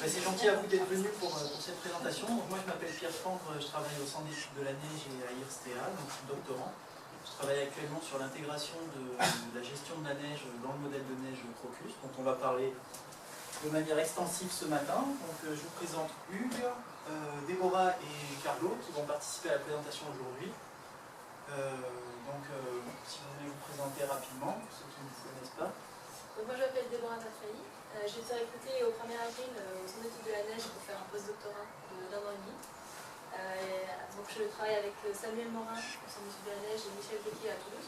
C'est gentil à vous d'être venus pour cette présentation. Donc, moi je m'appelle Pierre Fandre, je travaille au Centre d'études de la neige et à IRSTEA, donc je suis doctorant. Je travaille actuellement sur l'intégration de la gestion de la neige dans le modèle de neige Crocus, dont on va parler de manière extensive ce matin. Donc je vous présente Hugues, Déborah et Carlo qui vont participer à la présentation aujourd'hui. Si vous voulez vous présenter rapidement, pour ceux qui ne vous connaissent pas. Donc moi je m'appelle Déborah Tafraï, j'ai été recrutée au 1er avril au Centre d'études de la neige pour faire un post-doctorat d'1 an et demi. Donc je travaille avec Samuel Morin au Centre d'études de la neige et Michel Becquet à Toulouse.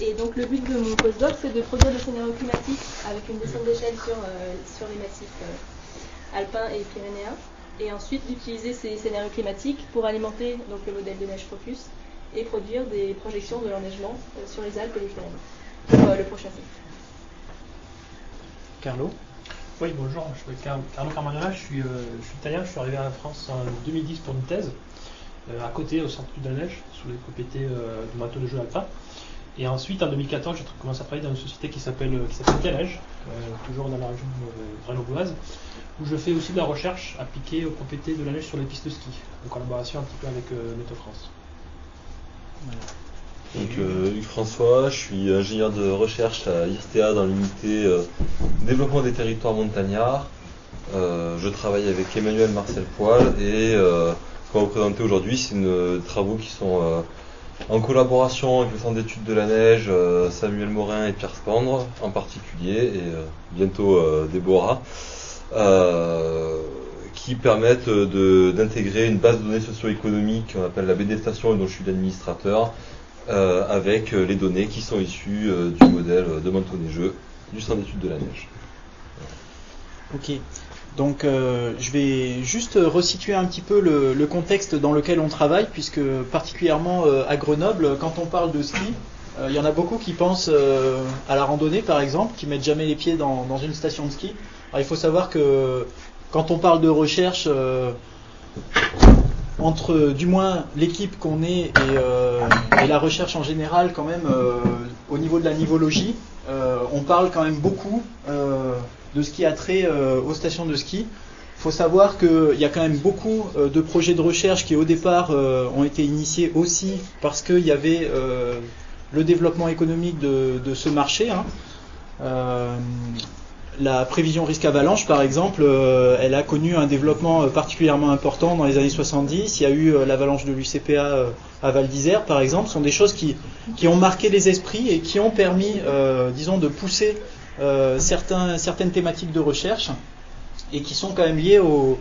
Et donc le but de mon post-doc c'est de produire des scénarios climatiques avec une descente d'échelle sur les massifs alpins et pyrénéens. Et ensuite d'utiliser ces scénarios climatiques pour alimenter donc, le modèle de neige Crocus et produire des projections de l'enneigement sur les Alpes et les Pyrénées pour le prochain cycle. Carlo? Oui, bonjour, je m'appelle Carlo Carmagnola, je suis italien, je suis arrivé en France en 2010 pour une thèse, à côté, au centre de la neige, sous les propriétés du manteau de jeu alpin. Et ensuite, en 2014, j'ai commencé à travailler dans une société qui s'appelle Calège, toujours dans la région grenobloise, où je fais aussi de la recherche appliquée aux propriétés de la neige sur les pistes de ski, en collaboration un petit peu avec Météo France. Voilà. Donc Hugues François, je suis ingénieur de recherche à IRSTEA dans l'unité développement des territoires montagnards. Je travaille avec Emmanuel Marcel Poil et ce qu'on va vous présenter aujourd'hui, c'est des travaux qui sont en collaboration avec le Centre d'études de la neige, Samuel Morin et Pierre Fandre en particulier, et bientôt Déborah, qui permettent d'intégrer une base de données socio-économique qu'on appelle la BD Station et dont je suis l'administrateur, avec les données qui sont issues du modèle de manteau neigeux du Centre d'études de la neige. Ok, donc je vais juste resituer un petit peu le contexte dans lequel on travaille, puisque particulièrement à Grenoble, quand on parle de ski, il y en a beaucoup qui pensent à la randonnée par exemple, qui mettent jamais les pieds dans une station de ski. Alors, il faut savoir que quand on parle de recherche, entre du moins l'équipe qu'on est et la recherche en général quand même au niveau de la nivologie, on parle quand même beaucoup de ce qui a trait aux stations de ski. Il faut savoir qu'il y a quand même beaucoup de projets de recherche qui au départ ont été initiés aussi parce qu'il y avait le développement économique de ce marché. La prévision risque avalanche, par exemple, elle a connu un développement particulièrement important dans les années 70. Il y a eu l'avalanche de l'UCPA à Val d'Isère, par exemple. Ce sont des choses qui ont marqué les esprits et qui ont permis, disons, de pousser certaines thématiques de recherche et qui sont quand même liées aux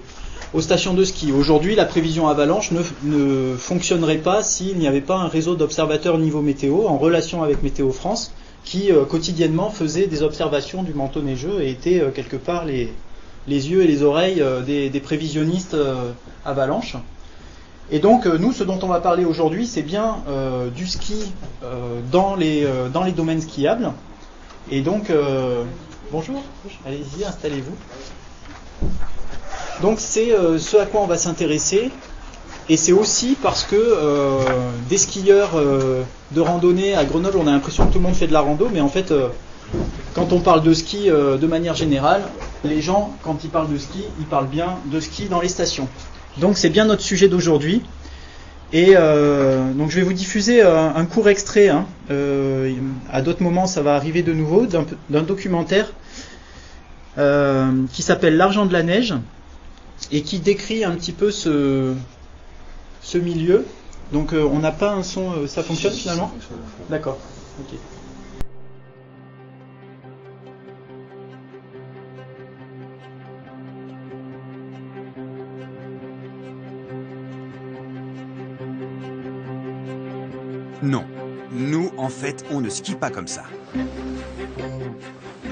stations de ski. Aujourd'hui, la prévision avalanche ne fonctionnerait pas s'il n'y avait pas un réseau d'observateurs niveau météo en relation avec Météo France, qui quotidiennement faisait des observations du manteau neigeux et était quelque part les yeux et les oreilles des prévisionnistes avalanches. Et donc nous, ce dont on va parler aujourd'hui, c'est bien du ski dans les domaines skiables. Et donc, bonjour, allez-y, installez-vous. Donc c'est ce à quoi on va s'intéresser. Et c'est aussi parce que des skieurs de randonnée à Grenoble, on a l'impression que tout le monde fait de la rando, mais en fait, quand on parle de ski de manière générale, les gens, quand ils parlent de ski, ils parlent bien de ski dans les stations. Donc c'est bien notre sujet d'aujourd'hui. Et donc je vais vous diffuser un court extrait. À d'autres moments, ça va arriver de nouveau, d'un documentaire qui s'appelle L'argent de la neige et qui décrit un petit peu ce milieu. Donc on n'a pas un son, ça fonctionne finalement ? D'accord, ok. Non, nous en fait on ne skie pas comme ça.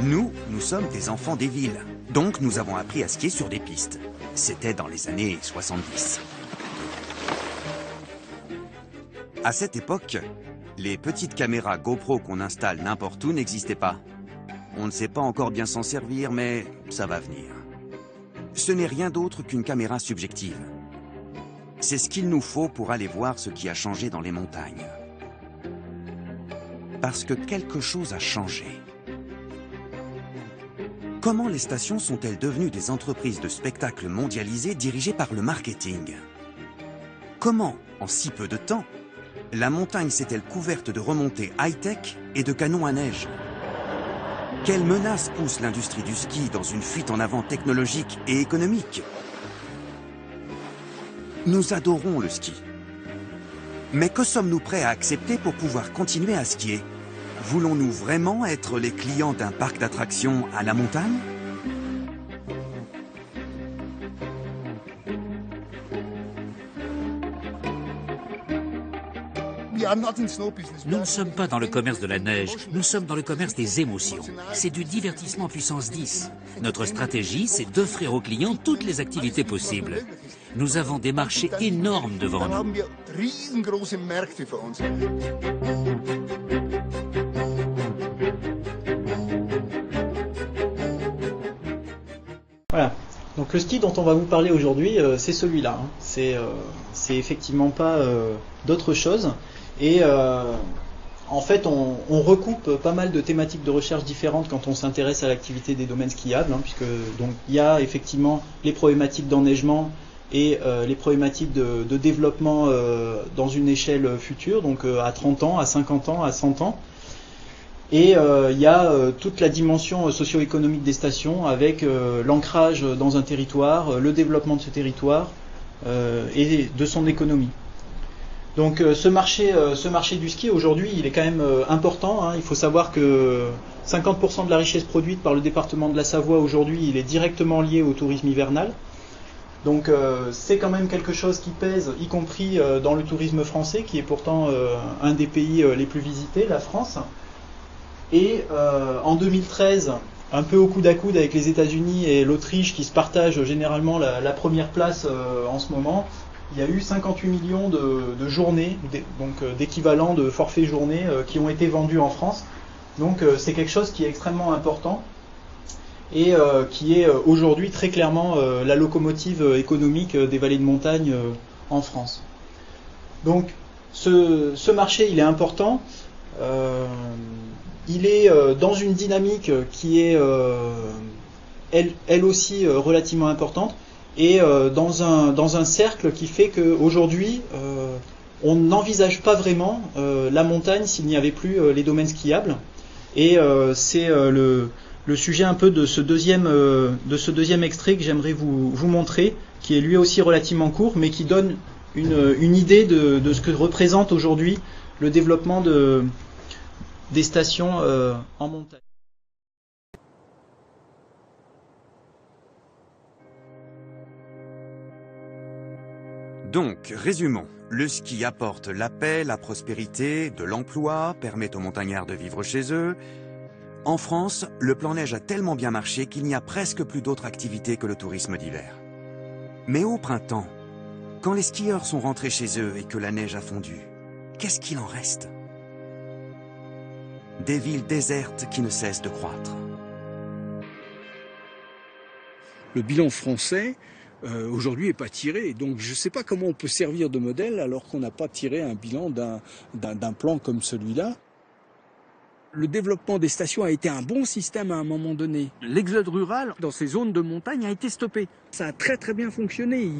Nous sommes des enfants des villes, donc nous avons appris à skier sur des pistes. C'était dans les années 70. À cette époque, les petites caméras GoPro qu'on installe n'importe où n'existaient pas. On ne sait pas encore bien s'en servir, mais ça va venir. Ce n'est rien d'autre qu'une caméra subjective. C'est ce qu'il nous faut pour aller voir ce qui a changé dans les montagnes. Parce que quelque chose a changé. Comment les stations sont-elles devenues des entreprises de spectacle mondialisées dirigées par le marketing? Comment, en si peu de temps, la montagne s'est-elle couverte de remontées high-tech et de canons à neige? Quelle menace pousse l'industrie du ski dans une fuite en avant technologique et économique? Nous adorons le ski. Mais que sommes-nous prêts à accepter pour pouvoir continuer à skier? Voulons-nous vraiment être les clients d'un parc d'attractions à la montagne? Nous ne sommes pas dans le commerce de la neige, nous sommes dans le commerce des émotions. C'est du divertissement puissance 10. Notre stratégie, c'est d'offrir aux clients toutes les activités possibles. Nous avons des marchés énormes devant nous. Voilà. Donc le ski dont on va vous parler aujourd'hui, c'est celui-là. Hein. C'est effectivement pas d'autre chose. Et en fait, on recoupe pas mal de thématiques de recherche différentes quand on s'intéresse à l'activité des domaines skiables, hein, puisque donc il y a effectivement les problématiques d'enneigement et les problématiques de développement dans une échelle future, donc à 30 ans, à 50 ans, à 100 ans. Et il y a toute la dimension socio-économique des stations avec l'ancrage dans un territoire, le développement de ce territoire et de son économie. Donc ce marché du ski aujourd'hui, il est quand même important. Hein. Il faut savoir que 50% de la richesse produite par le département de la Savoie aujourd'hui, il est directement lié au tourisme hivernal. Donc c'est quand même quelque chose qui pèse, y compris dans le tourisme français, qui est pourtant un des pays les plus visités, la France. Et en 2013, un peu au coude à coude avec les États-Unis et l'Autriche qui se partagent généralement la première place en ce moment, il y a eu 58 millions de journées, donc d'équivalents de forfaits journées qui ont été vendus en France. Donc c'est quelque chose qui est extrêmement important et qui est aujourd'hui très clairement la locomotive économique des vallées de montagne en France. Donc ce marché, il est important. Il est dans une dynamique qui est elle aussi relativement importante et dans un cercle qui fait qu'aujourd'hui on n'envisage pas vraiment la montagne s'il n'y avait plus les domaines skiables. Et c'est le sujet un peu de ce deuxième extrait que j'aimerais vous montrer, qui est lui aussi relativement court, mais qui donne une idée de ce que représente aujourd'hui le développement des stations en montagne. Donc, résumons. Le ski apporte la paix, la prospérité, de l'emploi, permet aux montagnards de vivre chez eux. En France, le plan neige a tellement bien marché qu'il n'y a presque plus d'autres activités que le tourisme d'hiver. Mais au printemps, quand les skieurs sont rentrés chez eux et que la neige a fondu, qu'est-ce qu'il en reste ? Des villes désertes qui ne cessent de croître. Le bilan français, aujourd'hui, n'est pas tiré. Donc je ne sais pas comment on peut servir de modèle alors qu'on n'a pas tiré un bilan d'un plan comme celui-là. Le développement des stations a été un bon système à un moment donné. L'exode rural dans ces zones de montagne a été stoppé. Ça a très très bien fonctionné,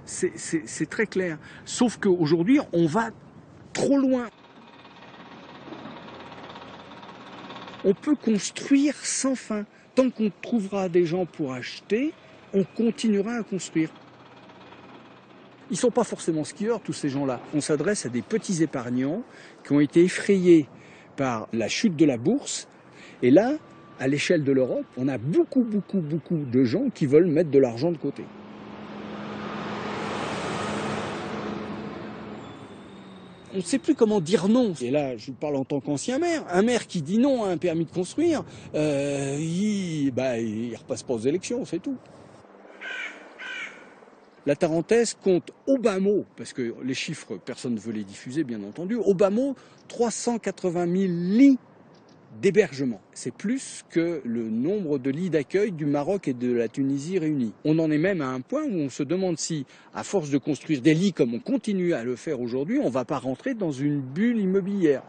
c'est très clair. Sauf qu'aujourd'hui, on va trop loin. On peut construire sans fin. Tant qu'on trouvera des gens pour acheter, on continuera à construire. Ils ne sont pas forcément skieurs, tous ces gens-là. On s'adresse à des petits épargnants qui ont été effrayés par la chute de la bourse. Et là, à l'échelle de l'Europe, on a beaucoup de gens qui veulent mettre de l'argent de côté. On ne sait plus comment dire non. Et là, je parle en tant qu'ancien maire. Un maire qui dit non à un permis de construire, il repasse pas aux élections, c'est tout. La Tarentaise compte au bas mot, parce que les chiffres, personne ne veut les diffuser, bien entendu, au bas mot, 380 000 lits d'hébergement. C'est plus que le nombre de lits d'accueil du Maroc et de la Tunisie réunis. On en est même à un point où on se demande si, à force de construire des lits comme on continue à le faire aujourd'hui, on ne va pas rentrer dans une bulle immobilière.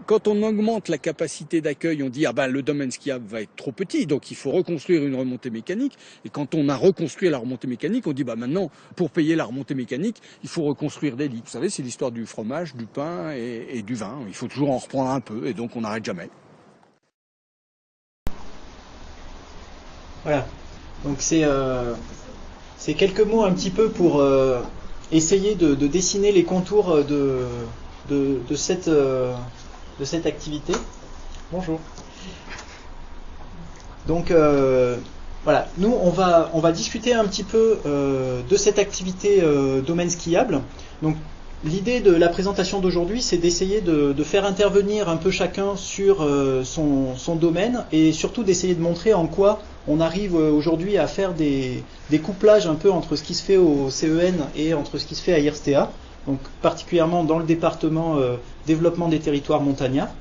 quand on augmente la capacité d'accueil, on dit ah ben le domaine skiable va être trop petit, donc il faut reconstruire une remontée mécanique. Et quand on a reconstruit la remontée mécanique, on dit bah maintenant pour payer la remontée mécanique, il faut reconstruire des lits. Vous savez, c'est l'histoire du fromage, du pain et du vin. Il faut toujours en reprendre un peu et donc on n'arrête jamais. Voilà. Donc c'est quelques mots un petit peu pour essayer de dessiner les contours de cette activité. Bonjour. Donc voilà, nous on va discuter un petit peu de cette activité domaine skiable. Donc l'idée de la présentation d'aujourd'hui, c'est d'essayer de faire intervenir un peu chacun sur son domaine et surtout d'essayer de montrer en quoi on arrive aujourd'hui à faire des couplages un peu entre ce qui se fait au CEN et entre ce qui se fait à IRSTEA, donc particulièrement dans le département développement des territoires montagnards.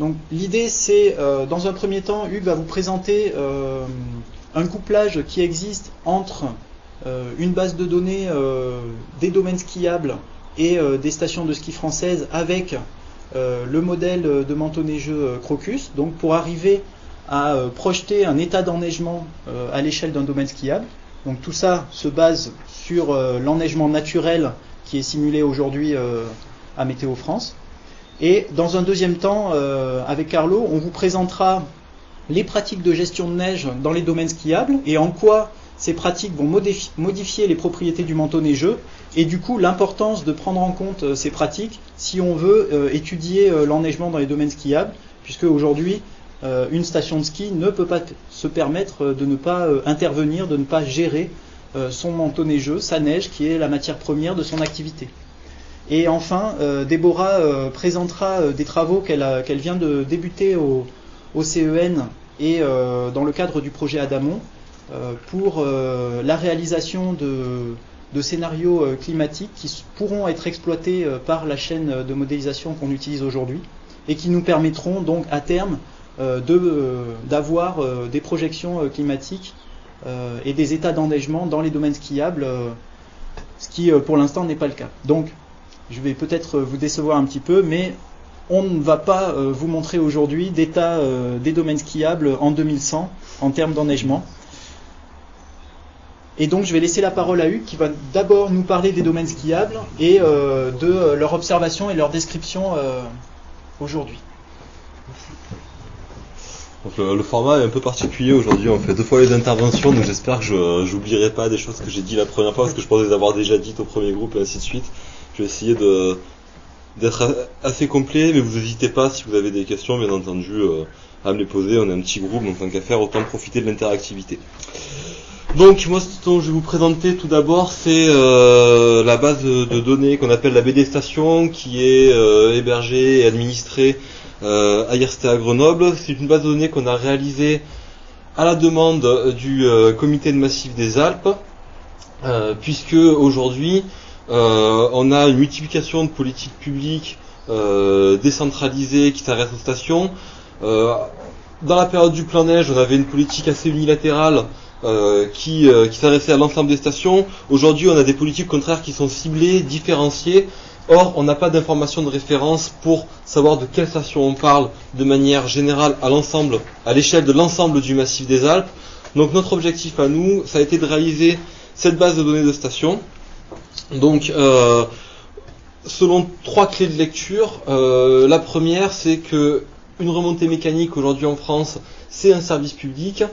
Donc l'idée c'est, dans un premier temps, Hugues va vous présenter un couplage qui existe entre une base de données des domaines skiables et des stations de ski françaises avec le modèle de manteau neigeux Crocus, donc pour arriver à projeter un état d'enneigement à l'échelle d'un domaine skiable. Donc tout ça se base sur l'enneigement naturel qui est simulé aujourd'hui à Météo France. Et dans un deuxième temps, avec Carlo, on vous présentera les pratiques de gestion de neige dans les domaines skiables et en quoi ces pratiques vont modifier les propriétés du manteau neigeux et du coup l'importance de prendre en compte ces pratiques si on veut étudier l'enneigement dans les domaines skiables, puisque aujourd'hui une station de ski ne peut pas se permettre de ne pas intervenir, de ne pas gérer son manteau neigeux, sa neige qui est la matière première de son activité. Et enfin, Déborah présentera des travaux qu'elle vient de débuter au CEN et dans le cadre du projet Adamon pour la réalisation de scénarios climatiques qui pourront être exploités par la chaîne de modélisation qu'on utilise aujourd'hui et qui nous permettront donc à terme d'avoir des projections climatiques et des états d'enneigement dans les domaines skiables, ce qui pour l'instant n'est pas le cas. Donc je vais peut-être vous décevoir un petit peu, mais on ne va pas vous montrer aujourd'hui d'état des domaines skiables en 2100 en termes d'enneigement. Et donc je vais laisser la parole à Hugues qui va d'abord nous parler des domaines skiables et de leur observation et leur description aujourd'hui. Donc le format est un peu particulier aujourd'hui, on fait 2 fois les interventions, donc j'espère que je n'oublierai pas des choses que j'ai dit la première fois, parce que je pense les avoir déjà dites au premier groupe et ainsi de suite. Je vais essayer d'être assez complet, mais vous n'hésitez pas si vous avez des questions, bien entendu, à me les poser. On est un petit groupe, donc tant qu'à faire, autant profiter de l'interactivité. Donc moi, ce dont je vais vous présenter tout d'abord, c'est la base de données qu'on appelle la BD Station, qui est hébergée et administrée à IRSTEA Grenoble. C'est une base de données qu'on a réalisée à la demande du comité de massif des Alpes, puisque aujourd'hui on a une multiplication de politiques publiques décentralisées qui s'adressent aux stations. Dans la période du plan neige, on avait une politique assez unilatérale qui s'adressait à l'ensemble des stations. Aujourd'hui, on a des politiques contraires qui sont ciblées, différenciées. Or, on n'a pas d'informations de référence pour savoir de quelle station on parle de manière générale à l'échelle de l'ensemble du massif des Alpes. Donc notre objectif à nous, ça a été de réaliser cette base de données de stations. Donc, selon 3 clés de lecture, la première, c'est que une remontée mécanique aujourd'hui en France, c'est un service public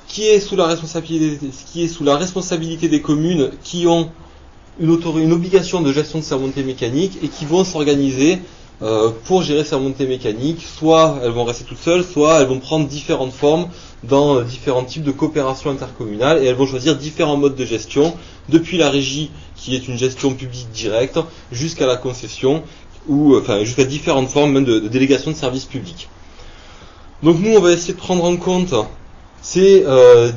qui est sous la responsabilité des communes qui ont une obligation de gestion de ces remontées mécaniques et qui vont s'organiser pour gérer ces remontées mécaniques. Soit elles vont rester toutes seules, soit elles vont prendre différentes formes dans différents types de coopération intercommunale et elles vont choisir différents modes de gestion, depuis la régie qui est une gestion publique directe jusqu'à la concession ou jusqu'à différentes formes même de délégation de services publics. Donc nous on va essayer de prendre en compte ces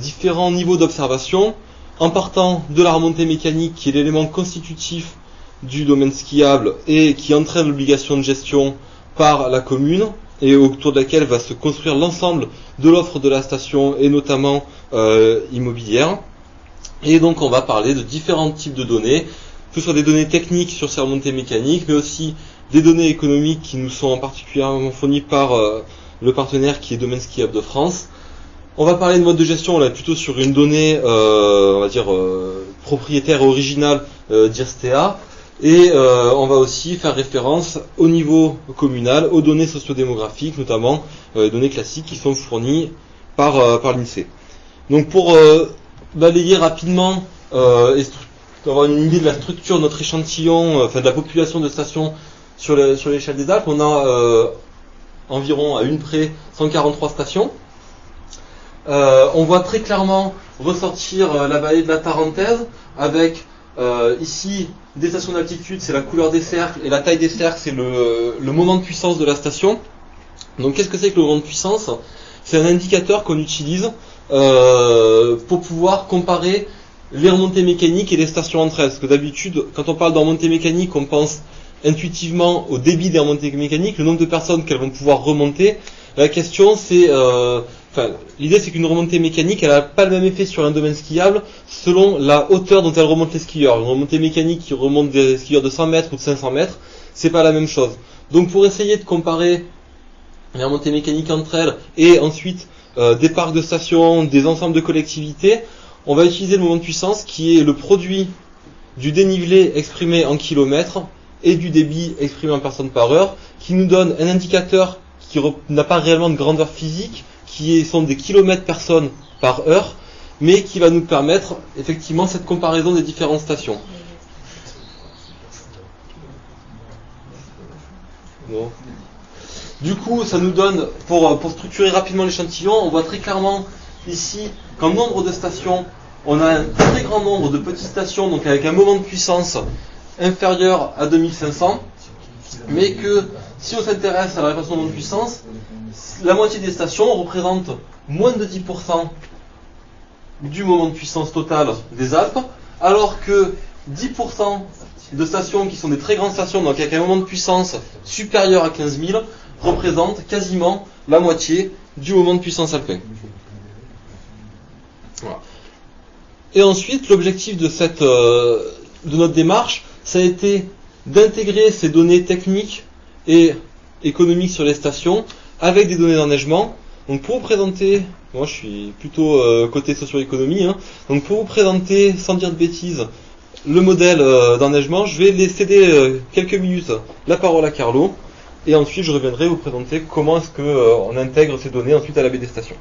différents niveaux d'observation en partant de la remontée mécanique qui est l'élément constitutif du domaine skiable et qui entraîne l'obligation de gestion par la commune et autour de laquelle va se construire l'ensemble de l'offre de la station et notamment immobilière. Et donc on va parler de différents types de données, que ce soit des données techniques sur ces remontées mécaniques, mais aussi des données économiques qui nous sont particulièrement fournies par le partenaire qui est Domaine Skiable de France. On va parler de mode de gestion, là plutôt sur une donnée, on va dire, propriétaire et originale d'IRSTEA. Et on va aussi faire référence au niveau communal, aux données sociodémographiques, notamment les données classiques qui sont fournies par l'INSEE. Donc pour balayer rapidement et avoir une idée de la structure de notre échantillon, enfin de la population de stations sur l'échelle des Alpes, on a environ à une près 143 stations. On voit très clairement ressortir la vallée de la Tarentaise avec ici des stations d'altitude, c'est la couleur des cercles, et la taille des cercles, c'est le moment de puissance de la station. Donc qu'est-ce que c'est que le moment de puissance? C'est un indicateur qu'on utilise pour pouvoir comparer les remontées mécaniques et les stations entre elles. Parce que d'habitude, quand on parle de remontées mécaniques, on pense intuitivement au débit des remontées mécaniques, le nombre de personnes qu'elles vont pouvoir remonter. La question c'est... l'idée c'est qu'une remontée mécanique, elle n'a pas le même effet sur un domaine skiable selon la hauteur dont elle remonte les skieurs. Une remontée mécanique qui remonte des skieurs de 100 mètres ou de 500 mètres, c'est pas la même chose. Donc pour essayer de comparer les remontées mécaniques entre elles et ensuite des parcs de stations, des ensembles de collectivités, on va utiliser le moment de puissance qui est le produit du dénivelé exprimé en kilomètres et du débit exprimé en personnes par heure, qui nous donne un indicateur qui n'a pas réellement de grandeur physique, qui sont des kilomètres personnes par heure, mais qui va nous permettre effectivement cette comparaison des différentes stations. Bon. Du coup, ça nous donne, pour structurer rapidement l'échantillon, on voit très clairement ici qu'en nombre de stations, on a un très grand nombre de petites stations, donc avec un moment de puissance inférieur à 2500, mais que si on s'intéresse à la répartition de moment de puissance, la moitié des stations représentent moins de 10% du moment de puissance total des Alpes, alors que 10% de stations qui sont des très grandes stations, donc avec un moment de puissance supérieur à 15 000, représentent quasiment la moitié du moment de puissance alpin. Voilà. Et ensuite, l'objectif de notre démarche, ça a été d'intégrer ces données techniques et économiques sur les stations avec des données d'enneigement. Donc pour vous présenter, moi je suis plutôt côté socio-économie, donc pour vous présenter, sans dire de bêtises, le modèle d'enneigement, je vais céder quelques minutes la parole à Carlo, et ensuite je reviendrai vous présenter comment est-ce qu'on intègre ces données ensuite à la baie des stations.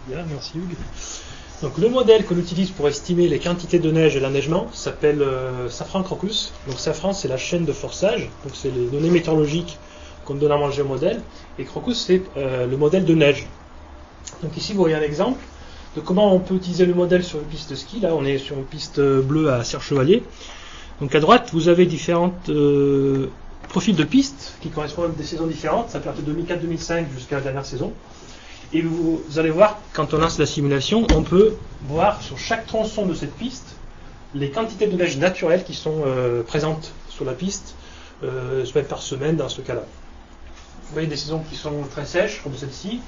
Bien, merci Hugues. Donc le modèle qu'on utilise pour estimer les quantités de neige et l'enneigement s'appelle Safran Crocus. Donc Safran, c'est la chaîne de forçage, donc c'est les données météorologiques qu'on donne à manger au modèle, et Crocus c'est le modèle de neige. Donc ici vous voyez un exemple de comment on peut utiliser le modèle sur une piste de ski. Là on est sur une piste bleue à Serre-Chevalier. Donc à droite vous avez différents profils de pistes qui correspondent à des saisons différentes, ça peut être de 2004-2005 jusqu'à la dernière saison. Et vous allez voir, quand on lance la simulation, on peut voir sur chaque tronçon de cette piste les quantités de neige naturelles qui sont présentes sur la piste, semaine par semaine dans ce cas-là. Vous voyez des saisons qui sont très sèches, comme celle-ci,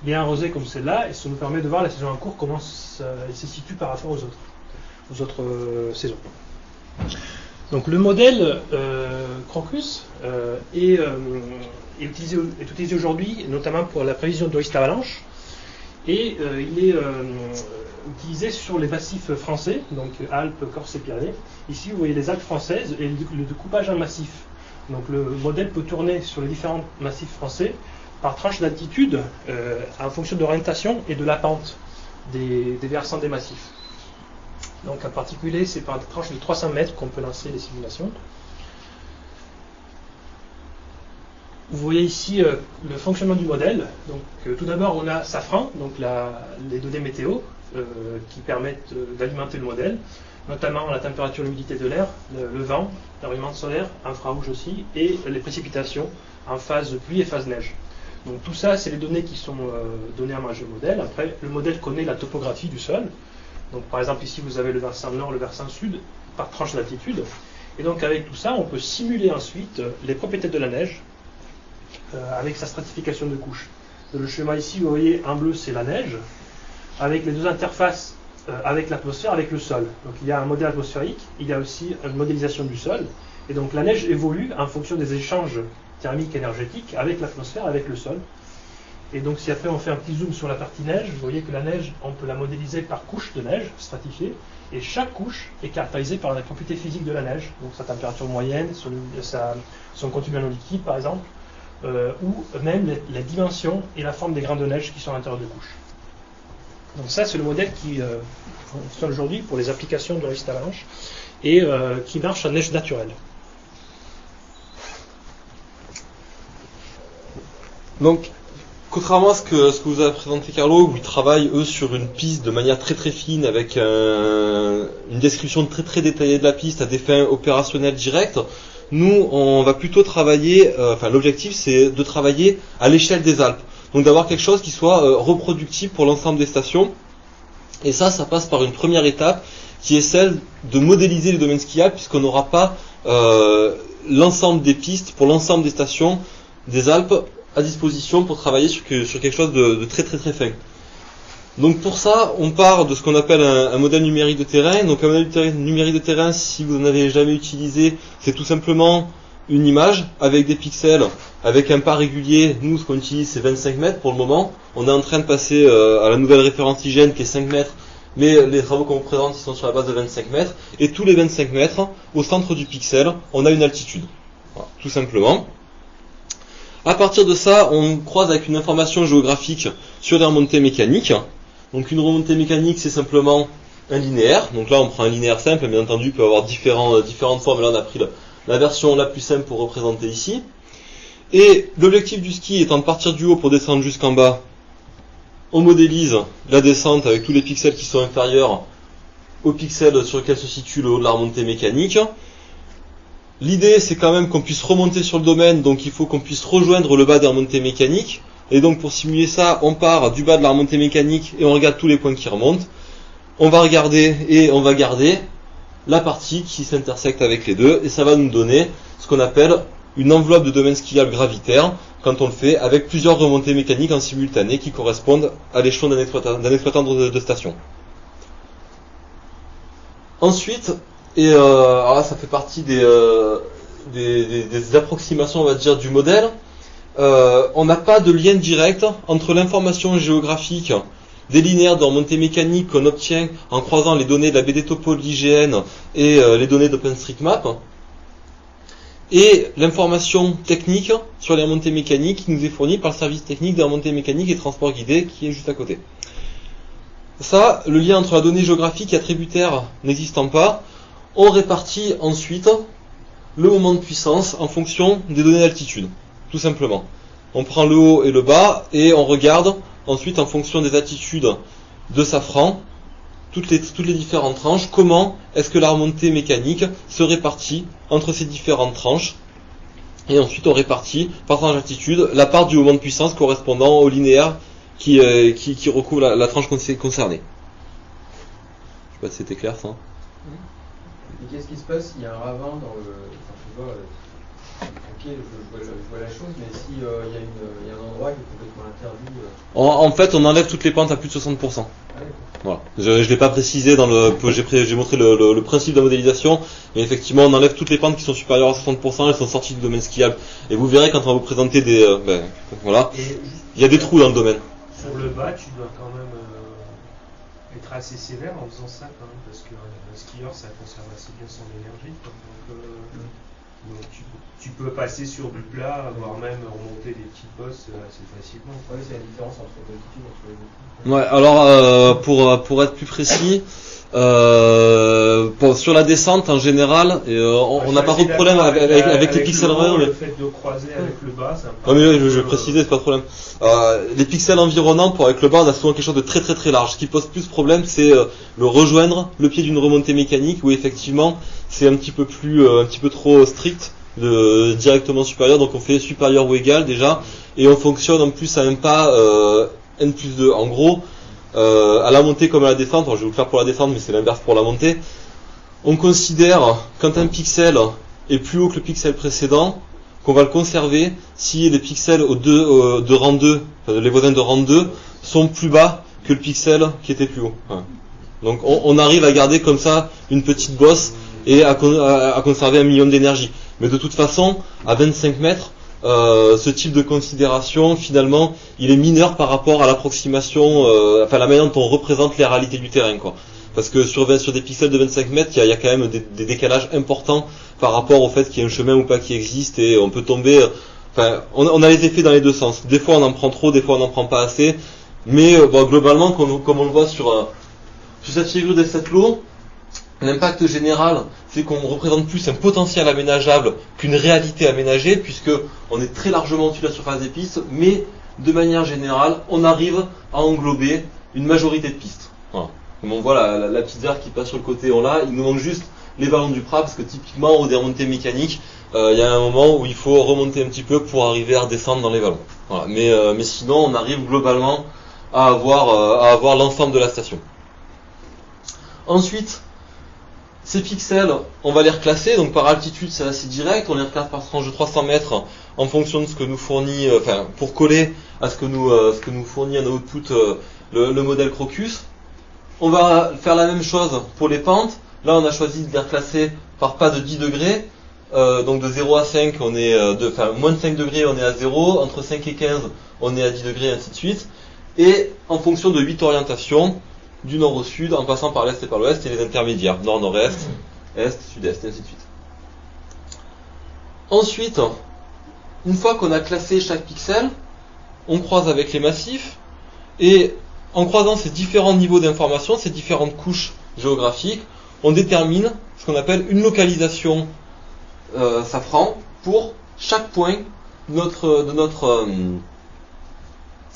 bien arrosées comme celle-là, et ça nous permet de voir la saison en cours, comment elle se situe par rapport aux autres saisons. Donc le modèle Crocus est utilisé aujourd'hui, notamment pour la prévision de risque d'avalanche, et il est utilisé sur les massifs français, donc Alpes, Corse et Pyrénées. Ici vous voyez les Alpes françaises et le découpage en massifs. Donc le modèle peut tourner sur les différents massifs français par tranche d'altitude en fonction de l'orientation et de la pente des versants des massifs. Donc en particulier, c'est par tranche de 300 mètres qu'on peut lancer les simulations. Vous voyez ici le fonctionnement du modèle. Donc tout d'abord, on a Safran, donc les données météo qui permettent d'alimenter le modèle, notamment la température, l'humidité de l'air, le vent, la rayonnement solaire, infrarouge aussi, et les précipitations en phase pluie et phase neige. Donc tout ça, c'est les données qui sont données à manger au modèle. Après, le modèle connaît la topographie du sol. Donc par exemple ici vous avez le versant nord, le versant sud, par tranche d'altitude. Et donc avec tout ça, on peut simuler ensuite les propriétés de la neige avec sa stratification de couches. Le schéma ici, vous voyez en bleu c'est la neige, avec les deux interfaces avec l'atmosphère, avec le sol. Donc il y a un modèle atmosphérique, il y a aussi une modélisation du sol, Et donc la neige évolue en fonction des échanges thermiques énergétiques avec l'atmosphère, avec le sol. Et donc si après on fait un petit zoom sur la partie neige, vous voyez que la neige, on peut la modéliser par couche de neige stratifiée, et chaque couche est caractérisée par la propriété physique de la neige, donc sa température moyenne, son continuum liquide par exemple, ou même la dimension et la forme des grains de neige qui sont à l'intérieur de couches. Donc ça c'est le modèle qui fonctionne aujourd'hui pour les applications de résistance avalanche et qui marche en neige naturelle. Donc, contrairement à ce que vous avez présenté Carlo, où ils travaillent eux sur une piste de manière très très fine avec une description très très détaillée de la piste à des fins opérationnelles directes, nous on va plutôt travailler, l'objectif c'est de travailler à l'échelle des Alpes. Donc d'avoir quelque chose qui soit reproductible pour l'ensemble des stations. Et ça passe par une première étape qui est celle de modéliser les domaines skiables, puisqu'on n'aura pas l'ensemble des pistes pour l'ensemble des stations des Alpes à disposition pour travailler sur quelque chose de très très très fin. Donc pour ça, on part de ce qu'on appelle un modèle numérique de terrain. Donc un modèle numérique de terrain, si vous n'en avez jamais utilisé, c'est tout simplement une image avec des pixels, avec un pas régulier. Nous, ce qu'on utilise, c'est 25 mètres pour le moment. On est en train de passer à la nouvelle référence IGN qui est 5 mètres, mais les travaux qu'on vous présente, ils sont sur la base de 25 mètres. Et tous les 25 mètres, au centre du pixel, on a une altitude. Voilà, tout simplement. À partir de ça, on croise avec une information géographique sur les remontées mécaniques. Donc une remontée mécanique, c'est simplement un linéaire. Donc là, on prend un linéaire simple, bien entendu, il peut avoir différentes formes. Là, on a pris la version la plus simple pour représenter ici. Et l'objectif du ski étant de partir du haut pour descendre jusqu'en bas, on modélise la descente avec tous les pixels qui sont inférieurs aux pixels sur lesquels se situe le haut de la remontée mécanique. L'idée, c'est quand même qu'on puisse remonter sur le domaine, donc il faut qu'on puisse rejoindre le bas des remontées mécaniques. Et donc pour simuler ça, on part du bas de la remontée mécanique et on regarde tous les points qui remontent. On va regarder et on va garder la partie qui s'intersecte avec les deux, et ça va nous donner ce qu'on appelle une enveloppe de domaine skiable gravitaire, quand on le fait avec plusieurs remontées mécaniques en simultané qui correspondent à l'échelon d'un exploitant de station. Ensuite, alors là, ça fait partie des approximations, on va dire, du modèle. On n'a pas de lien direct entre l'information géographique des linéaires de remontée mécanique qu'on obtient en croisant les données de la BD Topo de l'IGN et les données d'OpenStreetMap et l'information technique sur les remontées mécaniques qui nous est fournie par le service technique des remontées mécaniques et transports guidés qui est juste à côté. Ça, le lien entre la donnée géographique et attributaire n'existant pas, on répartit ensuite le moment de puissance en fonction des données d'altitude, tout simplement. On prend le haut et le bas et on regarde ensuite en fonction des altitudes de Safran, toutes les différentes tranches, comment est-ce que la remontée mécanique se répartit entre ces différentes tranches. Et ensuite on répartit par tranche d'altitude la part du moment de puissance correspondant au linéaire qui recouvre la tranche concernée. Je sais pas si c'était clair ça. Et qu'est-ce qui se passe s'il y a un ravin dans le... Enfin, je vois, ok, je vois la chose, mais s'il y a un endroit qui est complètement interdit... En fait, on enlève toutes les pentes à plus de 60%. Voilà. Je ne l'ai pas précisé dans le... J'ai montré le principe de la modélisation, mais effectivement, on enlève toutes les pentes qui sont supérieures à 60%, elles sont sorties du domaine skiable. Et vous verrez quand on va vous présenter des... voilà, il y a des trous dans le domaine. Sur le bas, tu dois quand même être assez sévère en faisant ça, quand même, parce que le skieur, ça conserve assez bien son énergie. Donc tu peux passer sur du plat, voire même remonter des petites bosses assez facilement. Oui, c'est la différence entre l'altitude entre les deux. Ouais, alors pour être plus précis, sur la descente en général, on n'a pas trop de problème avec les pixels environnants. Le fait de croiser avec le bas, ça me paraît. Oui, je vais préciser, c'est pas de problème. Les pixels environnants, avec le bas, on a souvent quelque chose de très très très large. Ce qui pose plus de problème, c'est le rejoindre le pied d'une remontée mécanique, où effectivement c'est un petit peu trop strict, directement supérieur. Donc on fait supérieur ou égal déjà, et on fonctionne en plus à un pas N+2. En gros, à la montée comme à la descente, alors je vais vous le faire pour la descente, mais c'est l'inverse pour la montée. On considère quand un pixel est plus haut que le pixel précédent, qu'on va le conserver si les pixels de rang 2, les voisins de rang 2, sont plus bas que le pixel qui était plus haut. Voilà. Donc on arrive à garder comme ça une petite bosse et à conserver 1 million d'énergie. Mais de toute façon, à 25 mètres, ce type de considération, finalement, il est mineur par rapport à l'approximation, enfin la manière dont on représente les réalités du terrain, quoi. Parce que sur des pixels de 25 mètres, il y a quand même des décalages importants par rapport au fait qu'il y ait un chemin ou pas qui existe, et on peut tomber... Enfin, on a les effets dans les deux sens. Des fois on en prend trop, des fois on n'en prend pas assez. Mais bon, globalement, comme on le voit sur cette figure des 7 lots, l'impact général, c'est qu'on représente plus un potentiel aménageable qu'une réalité aménagée, puisque on est très largement au-dessus de la surface des pistes, mais de manière générale, on arrive à englober une majorité de pistes. Voilà. Comme on voit la petite verte qui passe sur le côté, il nous manque juste les ballons du Prat, parce que typiquement, au déremontées mécaniques, il y a un moment où il faut remonter un petit peu pour arriver à redescendre dans les vallons. Voilà. Mais sinon, on arrive globalement à avoir l'ensemble de la station. Ensuite, ces pixels, on va les reclasser, donc par altitude c'est assez direct, on les reclasse par tranche de 300 mètres en fonction de ce que nous fournit, pour coller à ce que nous fournit en output le modèle Crocus. On va faire la même chose pour les pentes. Là on a choisi de les reclasser par pas de 10 degrés, donc de 0 à 5 on est moins de 5 degrés on est à 0, entre 5 et 15 on est à 10 degrés, ainsi de suite, et en fonction de 8 orientations, du nord au sud, en passant par l'est et par l'ouest, et les intermédiaires, nord, nord-est, est, sud-est, et ainsi de suite. Ensuite, une fois qu'on a classé chaque pixel, on croise avec les massifs, et en croisant ces différents niveaux d'information, ces différentes couches géographiques, on détermine ce qu'on appelle une localisation safran pour chaque point de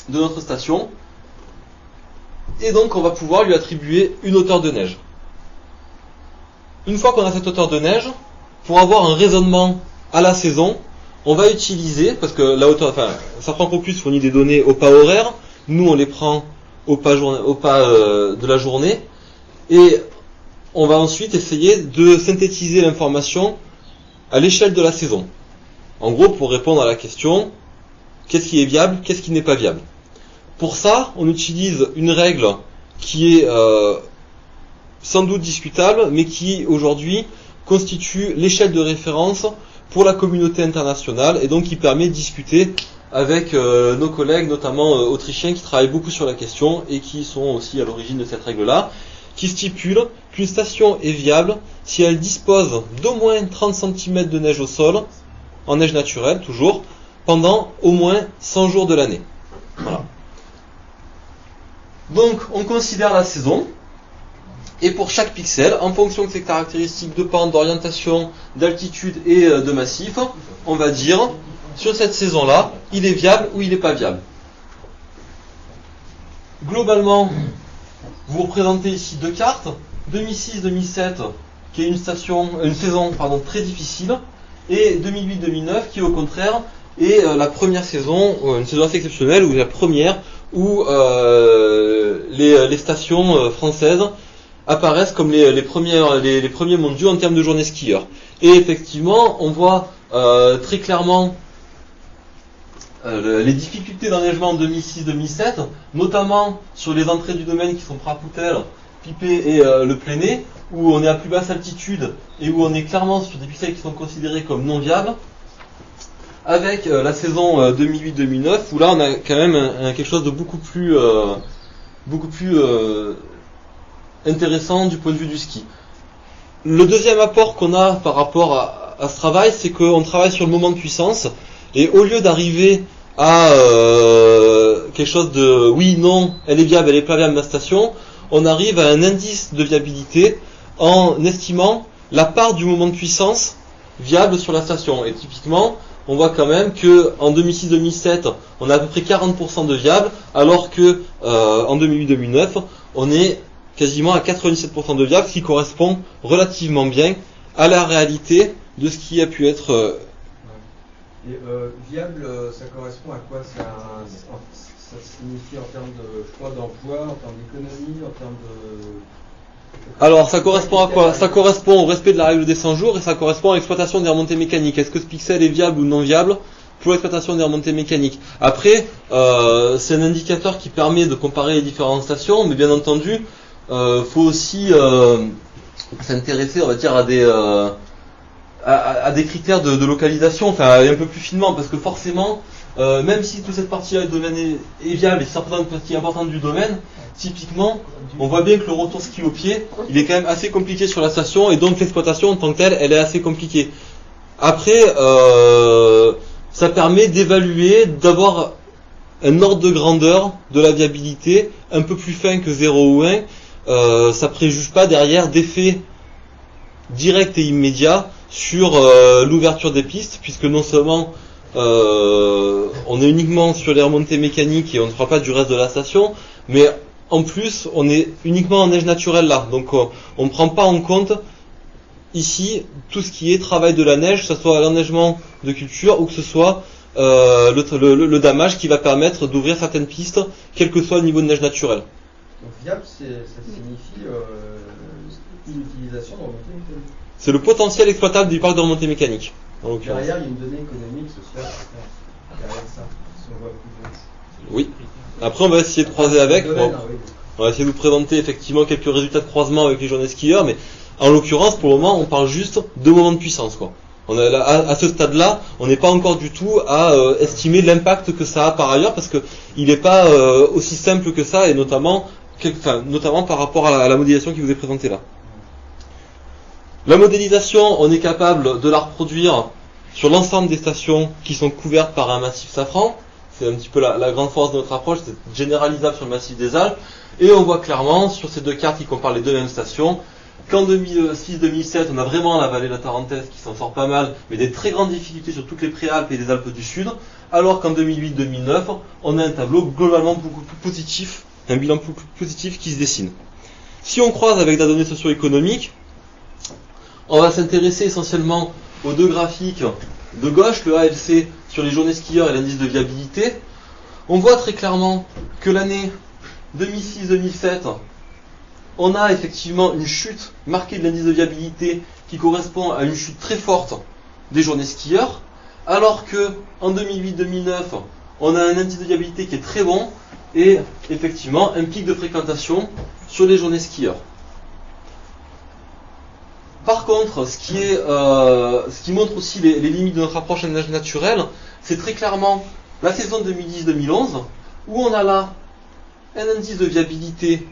notre station. Et donc on va pouvoir lui attribuer une hauteur de neige. Une fois qu'on a cette hauteur de neige, pour avoir un raisonnement à la saison, on va utiliser, parce que la hauteur, Safran Crocus fournit des données au pas horaire, nous on les prend au pas de la journée, et on va ensuite essayer de synthétiser l'information à l'échelle de la saison. En gros, pour répondre à la question, qu'est-ce qui est viable, qu'est-ce qui n'est pas viable. Pour ça, on utilise une règle qui est sans doute discutable, mais qui aujourd'hui constitue l'échelle de référence pour la communauté internationale, et donc qui permet de discuter avec nos collègues, notamment autrichiens, qui travaillent beaucoup sur la question et qui sont aussi à l'origine de cette règle-là, qui stipule qu'une station est viable si elle dispose d'au moins 30 cm de neige au sol, en neige naturelle toujours, pendant au moins 100 jours de l'année. Voilà. Donc, on considère la saison, et pour chaque pixel, en fonction de ses caractéristiques de pente, d'orientation, d'altitude et de massif, on va dire, sur cette saison-là, il est viable ou il n'est pas viable. Globalement, vous représentez ici deux cartes, 2006-2007, qui est une saison très difficile, et 2008-2009, qui au contraire est la première saison, une saison assez exceptionnelle, ou la première, où les stations françaises apparaissent comme les premiers mondiaux en termes de journées skieurs. Et effectivement, on voit très clairement les difficultés d'enneigement en 2006-2007, notamment sur les entrées du domaine qui sont Prapoutel, Pipé et le Pléné, où on est à plus basse altitude et où on est clairement sur des pixels qui sont considérés comme non viables, avec la saison 2008-2009, où là on a quand même quelque chose de beaucoup plus intéressant du point de vue du ski. Le deuxième apport qu'on a par rapport à ce travail, c'est qu'on travaille sur le moment de puissance, et au lieu d'arriver à quelque chose de oui, non, elle est viable, elle est pas viable ma station, on arrive à un indice de viabilité en estimant la part du moment de puissance viable sur la station. Et typiquement, on voit quand même que en 2006-2007, on a à peu près 40% de viable, alors que en 2008-2009, on est quasiment à 97% de viable, ce qui correspond relativement bien à la réalité de ce qui a pu être. Et viable, ça correspond à quoi? Ça signifie en termes d'emploi, en termes d'économie, en termes de... Alors, ça correspond à quoi? Ça correspond au respect de la règle des 100 jours, et ça correspond à l'exploitation des remontées mécaniques. Est-ce que ce pixel est viable ou non viable pour l'exploitation des remontées mécaniques? Après, c'est un indicateur qui permet de comparer les différentes stations, mais bien entendu, faut aussi s'intéresser, on va dire, à des critères de localisation, enfin un peu plus finement, parce que forcément, même si toute cette partie-là du domaine est viable et que ça représente une partie importante du domaine, typiquement, on voit bien que le retour ski au pied, il est quand même assez compliqué sur la station, et donc l'exploitation en tant que telle, elle est assez compliquée. Après, ça permet d'évaluer, d'avoir un ordre de grandeur de la viabilité un peu plus fin que 0 ou 1. Ça préjuge pas derrière d'effets directs et immédiats sur l'ouverture des pistes, puisque non seulement on est uniquement sur les remontées mécaniques et on ne fera pas du reste de la station, mais en plus on est uniquement en neige naturelle là, donc on ne prend pas en compte ici tout ce qui est travail de la neige, que ce soit l'enneigement de culture ou que ce soit le damage qui va permettre d'ouvrir certaines pistes, quel que soit le niveau de neige naturelle. Donc viable, ça signifie une utilisation de remontée mécanique. C'est le potentiel exploitable du parc de remontée mécanique. Derrière, il y a une donnée économique, sociale, derrière ça, si on voit plus vite. Oui. Après, on va essayer de croiser avec. On va essayer de vous présenter effectivement quelques résultats de croisement avec les journées skieurs, mais en l'occurrence, pour le moment, on parle juste de moments de puissance, quoi. On a, à ce stade-là, on n'est pas encore du tout à estimer l'impact que ça a par ailleurs, parce que il n'est pas aussi simple que ça, et notamment par rapport à la modélisation qui vous est présentée là. La modélisation, on est capable de la reproduire sur l'ensemble des stations qui sont couvertes par un massif safran. C'est un petit peu la grande force de notre approche, c'est généralisable sur le massif des Alpes. Et on voit clairement sur ces deux cartes qui comparent les deux mêmes stations qu'en 2006-2007, on a vraiment la vallée de la Tarentaise qui s'en sort pas mal, mais des très grandes difficultés sur toutes les préalpes et les Alpes du Sud, alors qu'en 2008-2009, on a un tableau globalement beaucoup plus positif, un bilan beaucoup plus positif qui se dessine. Si on croise avec la donnée socio-économique, on va s'intéresser essentiellement aux deux graphiques de gauche, le ALC sur les journées skieurs et l'indice de viabilité. On voit très clairement que l'année 2006-2007, on a effectivement une chute marquée de l'indice de viabilité qui correspond à une chute très forte des journées skieurs, alors que en 2008-2009, on a un indice de viabilité qui est très bon et effectivement un pic de fréquentation sur les journées skieurs. Par contre, ce qui montre aussi les limites de notre approche en neige naturelle, c'est très clairement la saison 2010-2011, où on a là un indice de viabilité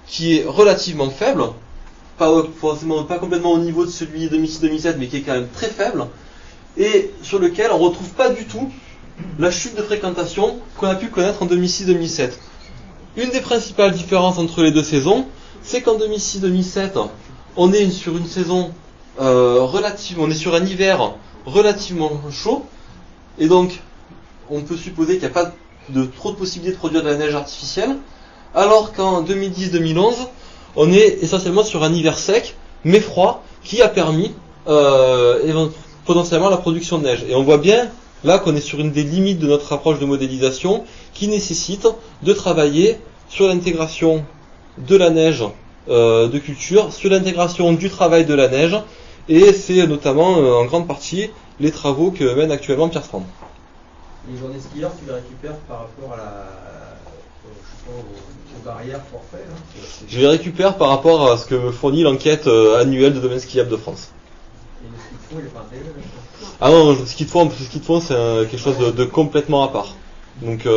qui est relativement faible, pas complètement au niveau de celui 2006-2007, mais qui est quand même très faible, et sur lequel on ne retrouve pas du tout la chute de fréquentation qu'on a pu connaître en 2006-2007. Une des principales différences entre les deux saisons, c'est qu'en 2006-2007, on est sur une saison on est sur un hiver relativement chaud, et donc on peut supposer qu'il n'y a pas trop de possibilités de produire de la neige artificielle, alors qu'en 2010-2011, on est essentiellement sur un hiver sec, mais froid, qui a permis potentiellement la production de neige. Et on voit bien là qu'on est sur une des limites de notre approche de modélisation, qui nécessite de travailler sur l'intégration de la neige de culture, sur l'intégration du travail de la neige, et c'est notamment en grande partie les travaux que mène actuellement Pierre Strand. Les journées skieurs, tu les récupères par rapport à aux barrières forfait hein. Je les récupère par rapport à ce que me fournit l'enquête annuelle de domaine skiable de France. Et le ski de fond, il est pas intégré là-dedans ? Ah non, le ski de fond c'est quelque chose de complètement à part. Donc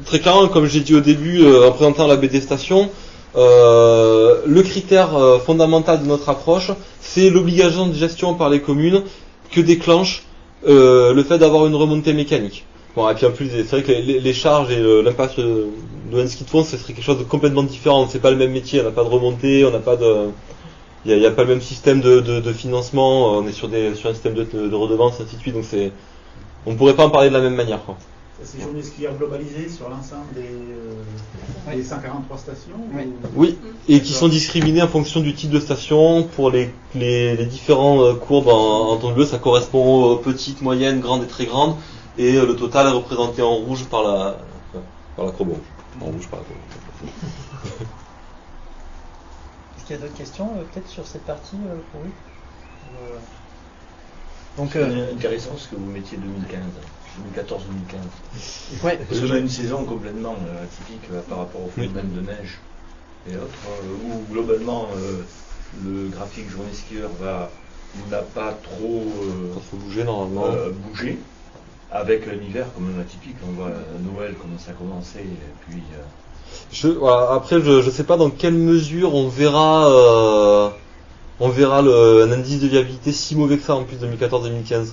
très clairement, comme j'ai dit au début en présentant la BD Station, le critère fondamental de notre approche, c'est l'obligation de gestion par les communes que déclenche le fait d'avoir une remontée mécanique. Bon, et puis en plus, c'est vrai que les charges et l'impact de ski de fond, ce serait quelque chose de complètement différent. C'est pas le même métier, on n'a pas de remontée, on n'a pas de, il y a pas le même système de financement. On est sur un système de redevance, ainsi de suite. Donc on ne pourrait pas en parler de la même manière, quoi. C'est journées skieurs globalisées sur l'ensemble des 143 stations Oui, et qui sont discriminées en fonction du type de station. Pour les différents courbes en ton bleu, ça correspond aux petites, moyennes, grandes et très grandes. Et le total est représenté en rouge par la courbe rouge. En rouge par la courbe rouge. Est-ce qu'il y a d'autres questions peut-être sur cette partie pour lui Donc, c'est intéressant ce que vous mettiez 2015. 2014-2015. Ouais. Parce qu'on a une saison complètement atypique par rapport au phénomène de neige et autres, où globalement le graphique journée skieur n'a pas trop bougé normalement. Bougé. Avec l'hiver, comme atypique, on voit Noël commencer à commencer, et puis... Voilà, après, je sais pas dans quelle mesure on verra un indice de viabilité si mauvais que ça en plus 2014-2015.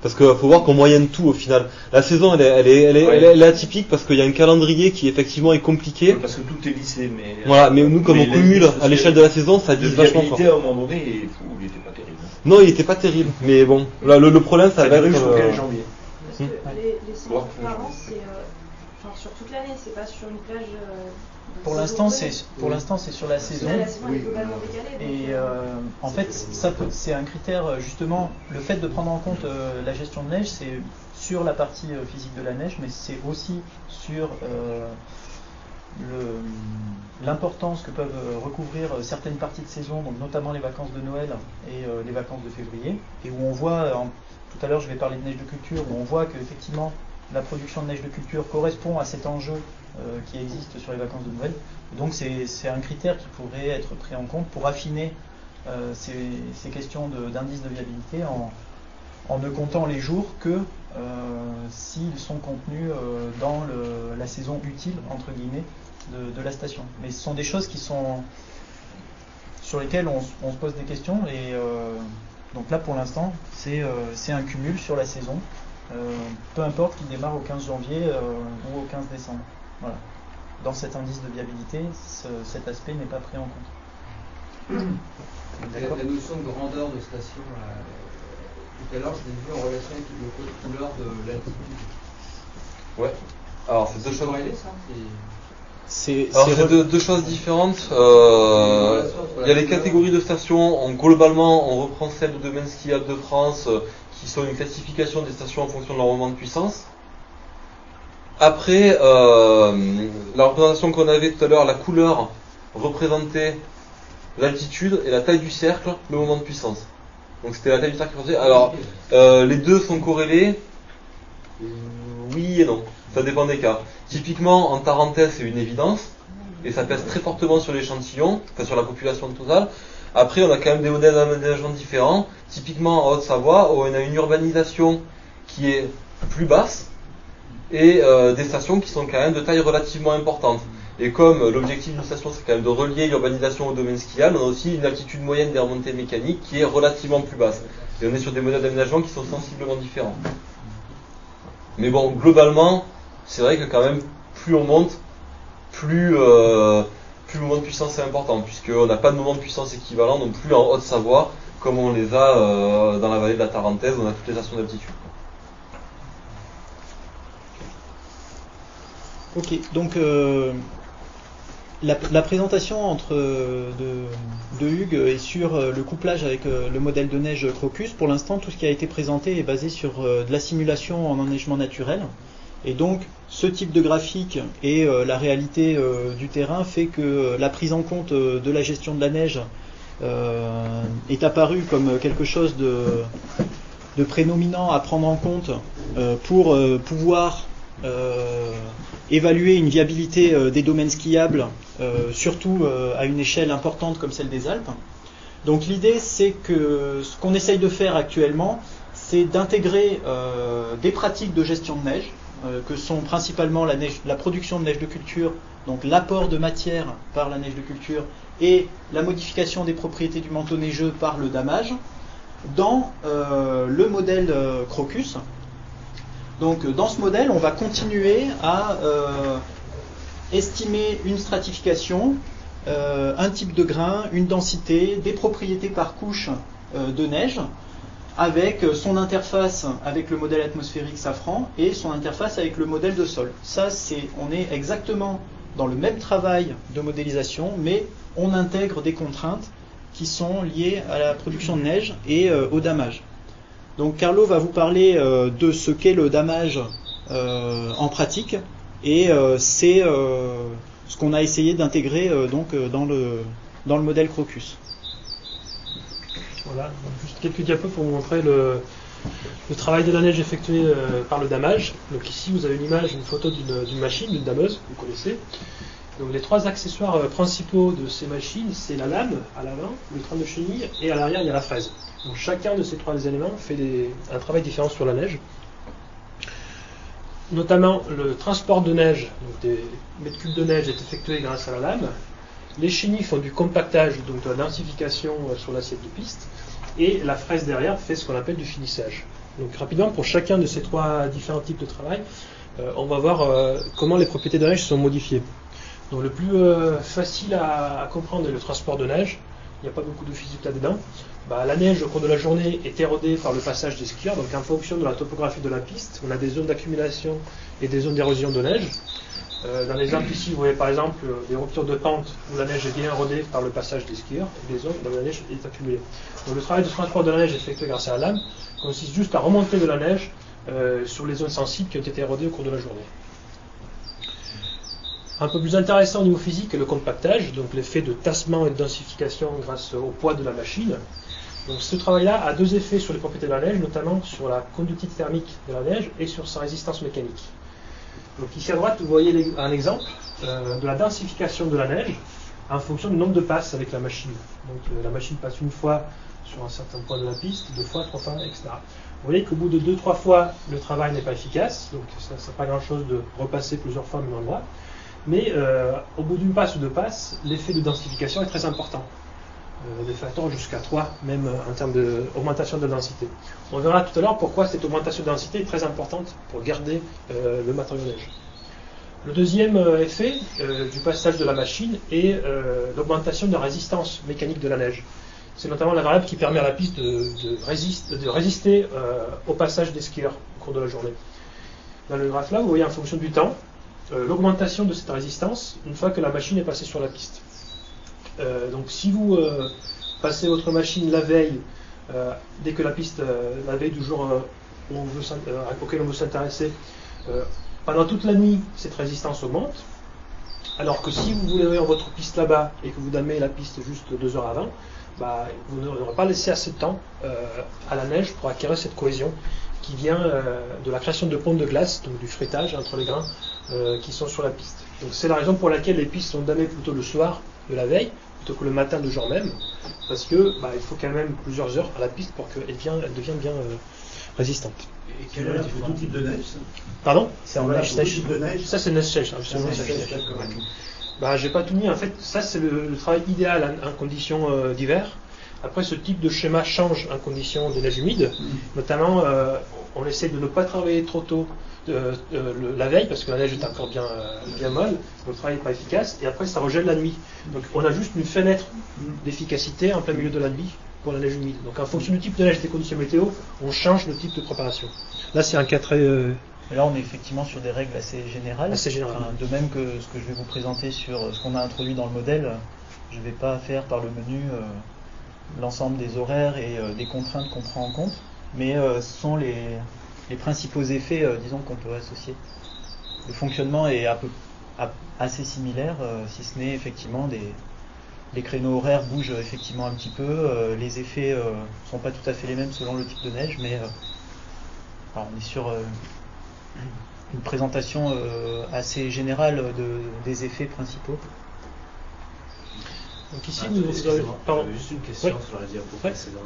Parce qu'il faut voir qu'on moyenne tout au final. La saison elle est atypique parce qu'il y a un calendrier qui effectivement est compliqué. Parce que tout est lissé, mais... Voilà, mais nous comme on cumule à l'échelle de la saison, ça dit vachement fort. À un moment donné, il était pas terrible. Non, il était pas terrible, mais bon, là, le problème ça va être... jusqu'au 15 janvier. Parce que les séances par an, c'est sur toute l'année, c'est pas sur une plage. Pour l'instant, c'est sur la saison. La saison est globalement décalée. Et en fait, c'est un critère justement. Le fait de prendre en compte la gestion de neige, c'est sur la partie physique de la neige, mais c'est aussi sur l'importance que peuvent recouvrir certaines parties de saison, donc notamment les vacances de Noël et les vacances de février, et où on voit. Tout à l'heure, je vais parler de neige de culture, où on voit qu'effectivement, la production de neige de culture correspond à cet enjeu qui existe sur les vacances de Noël. Donc, c'est un critère qui pourrait être pris en compte pour affiner ces questions d'indice de viabilité en ne comptant les jours que s'ils sont contenus dans la saison utile, entre guillemets, de la station. Mais ce sont des choses sur lesquelles on se pose des questions et... Donc là, pour l'instant, c'est un cumul sur la saison, peu importe qu'il démarre au 15 janvier ou au 15 décembre. Voilà. Dans cet indice de viabilité, cet aspect n'est pas pris en compte. La notion de grandeur de station, tout à l'heure, je l'ai vu en relation avec le code couleur de l'altitude. Ouais. Alors, c'est deux choses. C'est deux choses différentes. Il y a les catégories de stations. Globalement, on reprend celles de domaine skiable de France, qui sont une classification des stations en fonction de leur moment de puissance. Après, la représentation qu'on avait tout à l'heure, la couleur représentait l'altitude et la taille du cercle, le moment de puissance. Donc c'était la taille du cercle qui représentait. Alors, les deux sont corrélés. Oui et non. Ça dépend des cas. Typiquement, en Tarentaise, c'est une évidence, et ça pèse très fortement sur l'échantillon, enfin sur la population totale. Après, on a quand même des modèles d'aménagement différents. Typiquement, en Haute-Savoie, on a une urbanisation qui est plus basse, et des stations qui sont quand même de taille relativement importante. Et comme l'objectif d'une station, c'est quand même de relier l'urbanisation au domaine skiable, on a aussi une altitude moyenne des remontées mécaniques qui est relativement plus basse. Et on est sur des modèles d'aménagement qui sont sensiblement différents. Mais bon, globalement, c'est vrai que quand même, plus on monte, plus le moment de puissance est important, puisqu'on n'a pas de moment de puissance équivalent non plus en Haute-Savoie, comme on les a dans la vallée de la Tarentaise, où on a toutes les stations d'altitude. Ok, donc la présentation de Hugues est sur le couplage avec le modèle de neige Crocus. Pour l'instant, tout ce qui a été présenté est basé sur de la simulation en enneigement naturel. Et donc, ce type de graphique et la réalité du terrain fait que la prise en compte de la gestion de la neige est apparue comme quelque chose de prédominant à prendre en compte pour pouvoir évaluer une viabilité des domaines skiables, surtout à une échelle importante comme celle des Alpes. Donc l'idée, c'est que ce qu'on essaye de faire actuellement, c'est d'intégrer des pratiques de gestion de neige, que sont principalement la production de neige de culture, donc l'apport de matière par la neige de culture, et la modification des propriétés du manteau neigeux par le damage, dans le modèle Crocus. Donc dans ce modèle, on va continuer à estimer une stratification, un type de grain, une densité, des propriétés par couche de neige, avec son interface avec le modèle atmosphérique Safran et son interface avec le modèle de sol. Ça, on est exactement dans le même travail de modélisation, mais on intègre des contraintes qui sont liées à la production de neige et au damage. Donc Carlo va vous parler de ce qu'est le damage en pratique, et c'est ce qu'on a essayé d'intégrer dans le modèle Crocus. Voilà, donc juste quelques diapos pour vous montrer le travail de la neige effectué par le damage. Donc ici vous avez une image, une photo d'une machine, d'une dameuse, vous connaissez. Donc les trois accessoires principaux de ces machines, c'est la lame à l'avant, le train de chenille, et à l'arrière il y a la fraise. Donc chacun de ces trois éléments fait un travail différent sur la neige. Notamment le transport de neige, donc des mètres cubes de neige, est effectué grâce à la lame. Les chenilles font du compactage, donc de la densification sur l'assiette de piste. Et la fraise derrière fait ce qu'on appelle du finissage. Donc rapidement, pour chacun de ces trois différents types de travail, on va voir comment les propriétés de neige sont modifiées. Donc le plus facile à comprendre est le transport de neige. Il n'y a pas beaucoup de physique là-dedans. La neige au cours de la journée est érodée par le passage des skieurs. Donc en fonction de la topographie de la piste, on a des zones d'accumulation et des zones d'érosion de neige. Dans l'exemple ici, vous voyez par exemple des ruptures de pente où la neige est bien érodée par le passage des skieurs et des zones où la neige est accumulée. Donc le travail de transport de la neige effectué grâce à la lame consiste juste à remonter de la neige sur les zones sensibles qui ont été érodées au cours de la journée. Un peu plus intéressant au niveau physique est le compactage, donc l'effet de tassement et de densification grâce au poids de la machine. Donc ce travail-là a deux effets sur les propriétés de la neige, notamment sur la conductivité thermique de la neige et sur sa résistance mécanique. Donc ici à droite, vous voyez un exemple de la densification de la neige en fonction du nombre de passes avec la machine. Donc la machine passe une fois sur un certain point de la piste, deux fois, trois fois, etc. Vous voyez qu'au bout de 2-3 fois, le travail n'est pas efficace, donc ça ne sert pas grand-chose de repasser plusieurs fois au même endroit. Mais au bout d'une passe ou deux passes, l'effet de densification est très important. Des facteurs jusqu'à 3, même en termes d'augmentation de densité. On verra tout à l'heure pourquoi cette augmentation de densité est très importante pour garder le matériau neige. Le deuxième effet du passage de la machine est l'augmentation de la résistance mécanique de la neige. C'est notamment la variable qui permet à la piste de résister au passage des skieurs au cours de la journée. Dans le graphe là, vous voyez en fonction du temps, l'augmentation de cette résistance une fois que la machine est passée sur la piste. Donc si vous passez votre machine la veille, dès que la piste, la veille du jour auquel on veut s'intéresser, pendant toute la nuit, cette résistance augmente, alors que si vous voulez ouvrir votre piste là-bas et que vous damez la piste juste 2 heures avant, vous n'aurez pas laissé assez de temps à la neige pour acquérir cette cohésion qui vient de la création de ponts de glace, donc du frettage entre les grains qui sont sur la piste. Donc c'est la raison pour laquelle les pistes sont damées plutôt le soir de la veille, plutôt que le matin du jour même, parce que il faut quand même plusieurs heures à la piste pour qu'elle devienne bien résistante. Et quel est tout type de neige ça? Pardon? C'est en neige sèche. Ça c'est neige sèche, absolument. J'ai pas tout mis, en fait, ça c'est le travail idéal en conditions d'hiver. Après, ce type de schéma change en conditions de neige humide. Notamment, on essaie de ne pas travailler trop tôt la veille, parce que la neige est encore bien molle, donc le travail n'est pas efficace, et après ça regèle la nuit. Donc on a juste une fenêtre d'efficacité en plein milieu de la nuit pour la neige humide. Donc en fonction du type de neige et des conditions météo, on change le type de préparation. Là c'est un cas très... Là on est effectivement sur des règles assez générales. De même que ce que je vais vous présenter sur ce qu'on a introduit dans le modèle, je ne vais pas faire par le menu l'ensemble des horaires et des contraintes qu'on prend en compte, mais ce sont les principaux effets, disons, qu'on peut associer. Le fonctionnement est assez similaire, si ce n'est effectivement les créneaux horaires bougent effectivement un petit peu, les effets ne sont pas tout à fait les mêmes selon le type de neige, mais on est sur une présentation assez générale des effets principaux. Donc ici, vous avez... juste une question sur la diapo précédente.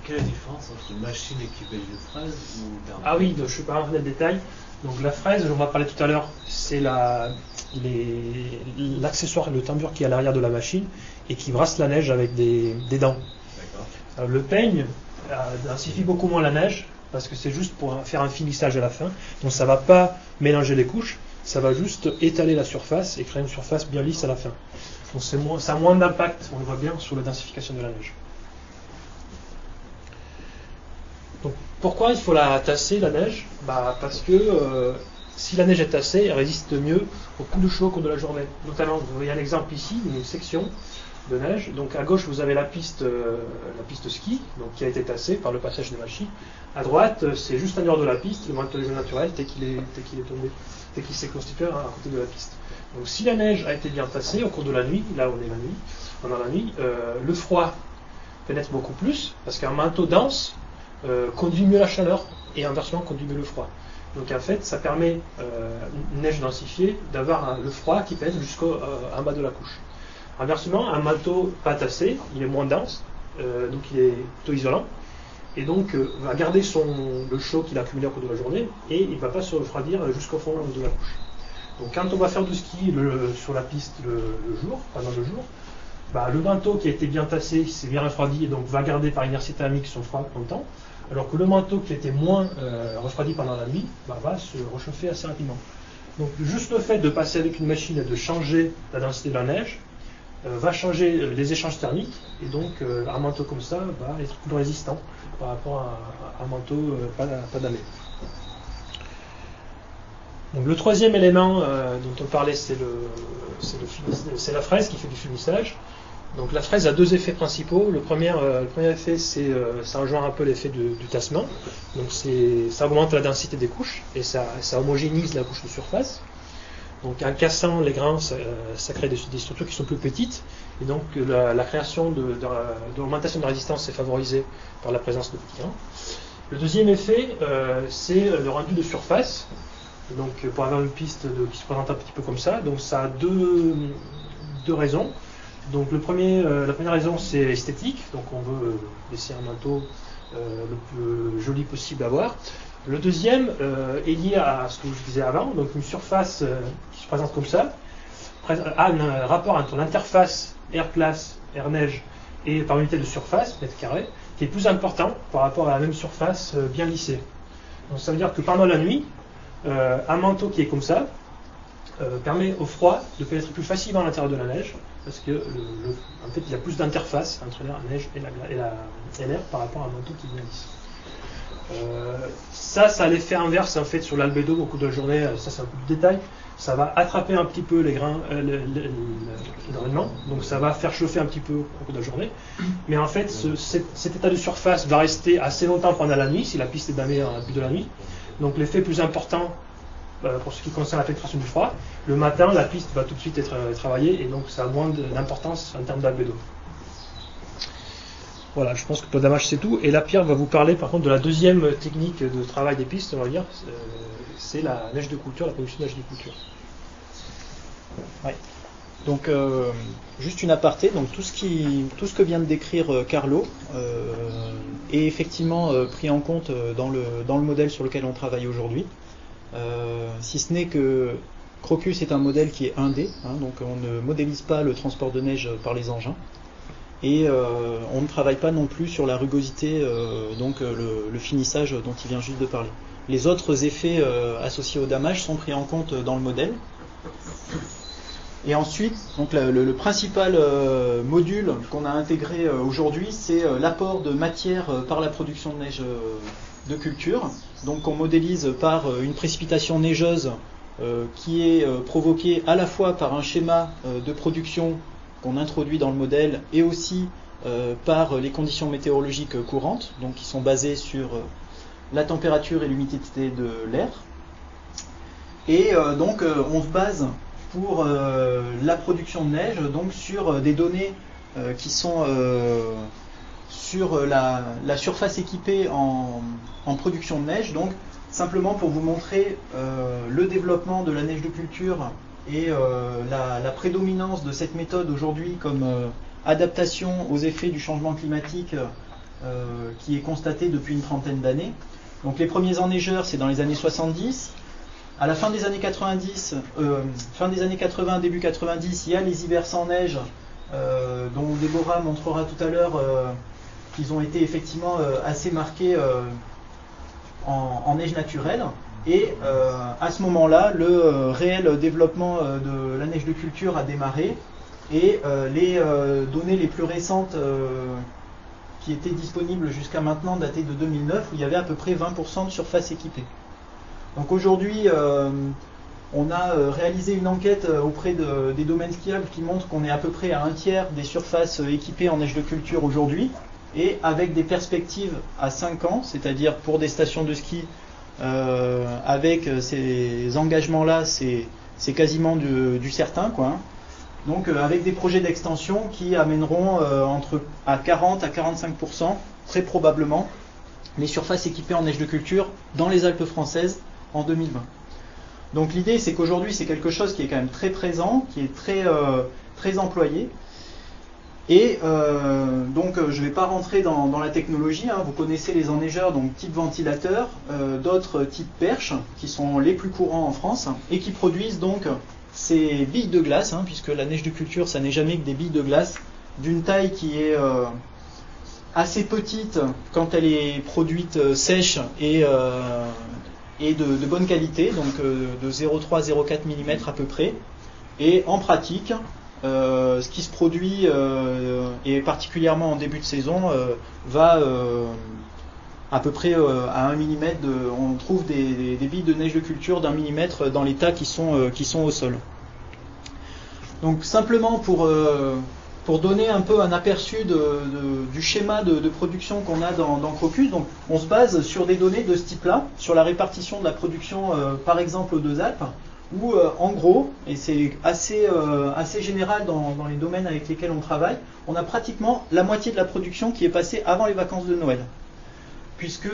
Quelle est la différence entre une machine équipée d'une fraise ou d'un... Ah oui, donc je ne suis pas rentré dans le détail. Donc la fraise, on va parler tout à l'heure, c'est l'accessoire, le tambour qui est à l'arrière de la machine et qui brasse la neige avec des dents. Alors, le peigne densifie beaucoup moins la neige parce que c'est juste pour faire un finissage à la fin. Donc ça ne va pas mélanger les couches, ça va juste étaler la surface et créer une surface bien lisse à la fin. Donc ça a moins d'impact, on le voit bien, sur la densification de la neige. Donc, pourquoi il faut la tasser, la neige? Parce que si la neige est tassée, elle résiste mieux aux coups de chaud au cours de la journée. Notamment, vous voyez un exemple ici, une section de neige. Donc à gauche, vous avez la piste ski, donc, qui a été tassée par le passage des machines. À droite, c'est juste en dehors de la piste, le manteau neigeux naturel, dès qu'il est tombé, dès qu'il s'est constitué à côté de la piste. Donc si la neige a été bien tassée au cours de la nuit, là on est pendant la nuit, le froid pénètre beaucoup plus, parce qu'un manteau dense conduit mieux la chaleur et inversement conduit mieux le froid. Donc en fait, ça permet, une neige densifiée, d'avoir le froid qui pèse jusqu'en bas de la couche. Inversement, un manteau pas tassé, il est moins dense, donc il est plutôt isolant, et donc va garder le chaud qu'il a accumulé au cours de la journée, et il ne va pas se refroidir jusqu'au fond de la couche. Donc quand on va faire du ski sur la piste le jour, pendant le jour, le manteau qui a été bien tassé, s'est bien refroidi, et donc va garder par inertie thermique son froid longtemps, alors que le manteau qui a été moins refroidi pendant la nuit va se réchauffer assez rapidement. Donc juste le fait de passer avec une machine et de changer la densité de la neige va changer les échanges thermiques, et donc un manteau comme ça va être plus résistant par rapport à un manteau pas damé. Donc le troisième élément dont on parlait, c'est la fraise qui fait du finissage. Donc la fraise a deux effets principaux. Le premier effet, ça rejoint un peu l'effet du tassement. Donc ça augmente la densité des couches et ça homogénise la couche de surface. Donc en cassant les grains, ça crée des structures qui sont plus petites, et donc la création d'augmentation de résistance est favorisée par la présence de petits grains. Le deuxième effet, c'est le rendu de surface. Donc pour avoir une piste qui se présente un petit peu comme ça, donc ça a deux raisons. Donc la première raison, c'est esthétique, donc on veut laisser un manteau le plus joli possible à voir. Le deuxième est lié à ce que je disais avant, donc une surface qui se présente comme ça a un rapport entre l'interface air classe, air neige et par unité de surface, mètre carré, qui est plus important par rapport à la même surface bien lissée. Donc ça veut dire que pendant la nuit, un manteau qui est comme ça permet au froid de pénétrer plus facilement à l'intérieur de la neige, parce que en fait il y a plus d'interface entre la neige et l'air par rapport à un manteau qui est bien lisse. Ça a l'effet inverse en fait sur l'albédo au cours de la journée, ça c'est un peu de détail, ça va attraper un petit peu les grains, l'environnement, donc ça va faire chauffer un petit peu au cours de la journée, mais en fait cet état de surface va rester assez longtemps pendant la nuit, si la piste est damée en début de la nuit, donc l'effet plus important pour ce qui concerne la pénétration du froid, le matin la piste va tout de suite être travaillée, et donc ça a moins d'importance en termes d'albédo. Voilà, je pense que pour le damage c'est tout. Et là, Pierre va vous parler par contre de la deuxième technique de travail des pistes, on va dire, c'est la neige de culture, la production de neige de culture. Ouais. Donc, juste une aparté, donc tout ce que vient de décrire Carlo est effectivement pris en compte dans le modèle sur lequel on travaille aujourd'hui. Si ce n'est que Crocus est un modèle qui est 1D, donc on ne modélise pas le transport de neige par les engins. Et on ne travaille pas non plus sur la rugosité, donc le finissage dont il vient juste de parler. Les autres effets associés au damage sont pris en compte dans le modèle. Et ensuite, donc le principal module qu'on a intégré aujourd'hui, c'est l'apport de matière par la production de neige de culture. Donc on modélise par une précipitation neigeuse qui est provoquée à la fois par un schéma de production qu'on introduit dans le modèle, et aussi par les conditions météorologiques courantes, donc qui sont basées sur la température et l'humidité de l'air. Et donc on se base pour la production de neige donc sur des données qui sont sur la surface équipée en production de neige. Donc simplement pour vous montrer le développement de la neige de culture et la prédominance de cette méthode aujourd'hui comme adaptation aux effets du changement climatique qui est constaté depuis une trentaine d'années. Donc les premiers enneigeurs, c'est dans les années 70. À la fin des années 90, fin des années 80, début 90, il y a les hivers sans neige, dont Déborah montrera tout à l'heure qu'ils ont été effectivement assez marqués en neige naturelle. Et à ce moment-là, le réel développement de la neige de culture a démarré, et les données les plus récentes qui étaient disponibles jusqu'à maintenant dataient de 2009, où il y avait à peu près 20% de surface équipée. Donc aujourd'hui, on a réalisé une enquête auprès des domaines skiables qui montre qu'on est à peu près à un tiers des surfaces équipées en neige de culture aujourd'hui, et avec des perspectives à 5 ans, c'est-à-dire pour des stations de ski, avec ces engagements-là, c'est quasiment du certain, quoi. Donc avec des projets d'extension qui amèneront à 40 à 45%, très probablement, les surfaces équipées en neige de culture dans les Alpes françaises en 2020. Donc l'idée, c'est qu'aujourd'hui, c'est quelque chose qui est quand même très présent, qui est très employé. Et donc je ne vais pas rentrer dans la technologie, hein. Vous connaissez les enneigeurs, donc type ventilateur, d'autres types perches, qui sont les plus courants en France, et qui produisent donc ces billes de glace, hein, puisque la neige de culture, ça n'est jamais que des billes de glace, d'une taille qui est assez petite quand elle est produite sèche et de bonne qualité, donc de 0,3-0,4 mm à peu près. Et en pratique, ce qui se produit, et particulièrement en début de saison, va à peu près à 1 mm. On trouve des billes de neige de culture d'1 mm dans les tas qui sont au sol. Donc simplement pour donner un peu un aperçu du schéma de production qu'on a dans Crocus, donc on se base sur des données de ce type-là, sur la répartition de la production par exemple aux Deux-Alpes, où en gros, et c'est assez général dans les domaines avec lesquels on travaille, on a pratiquement la moitié de la production qui est passée avant les vacances de Noël. Puisque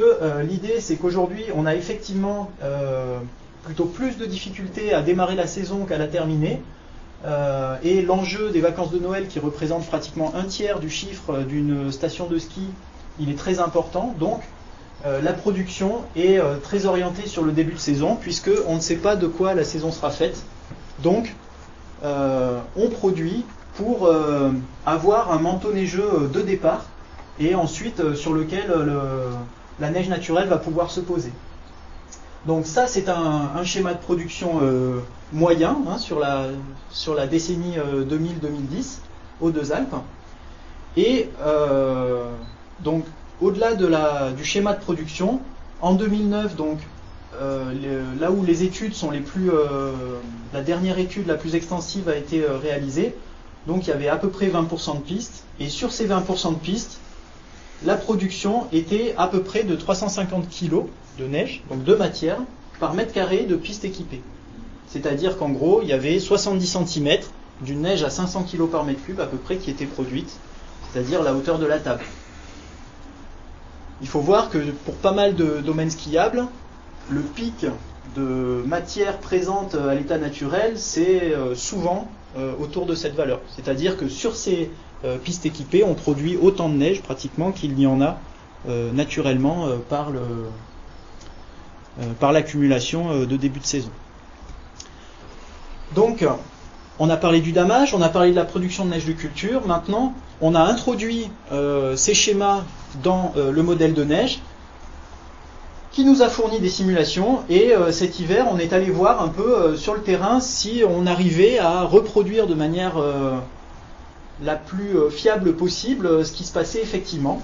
l'idée c'est qu'aujourd'hui on a effectivement plutôt plus de difficultés à démarrer la saison qu'à la terminer. Et l'enjeu des vacances de Noël, qui représente pratiquement un tiers du chiffre d'une station de ski, il est très important. Donc la production est très orientée sur le début de saison, puisqu'on ne sait pas de quoi la saison sera faite. Donc on produit pour avoir un manteau neigeux de départ, et ensuite sur lequel la neige naturelle va pouvoir se poser. Donc ça, c'est un schéma de production moyen, hein, sur la décennie 2000-2010 aux Deux-Alpes. Et donc au-delà du schéma de production, en 2009, donc là où les études sont la dernière étude la plus extensive a été réalisée, donc il y avait à peu près 20% de pistes, et sur ces 20% de pistes, la production était à peu près de 350 kg de neige, donc de matière, par mètre carré de piste équipée. C'est-à-dire qu'en gros, il y avait 70 cm d'une neige à 500 kg par mètre cube à peu près qui était produite, c'est-à-dire la hauteur de la table. Il faut voir que pour pas mal de domaines skiables, le pic de matière présente à l'état naturel, c'est souvent autour de cette valeur. C'est-à-dire que sur ces pistes équipées, on produit autant de neige pratiquement qu'il n'y en a naturellement par l'accumulation de début de saison. Donc, on a parlé du damage, on a parlé de la production de neige de culture. Maintenant, on a introduit ces schémas dans le modèle de neige qui nous a fourni des simulations, et cet hiver, on est allé voir un peu sur le terrain si on arrivait à reproduire de manière la plus fiable possible ce qui se passait effectivement.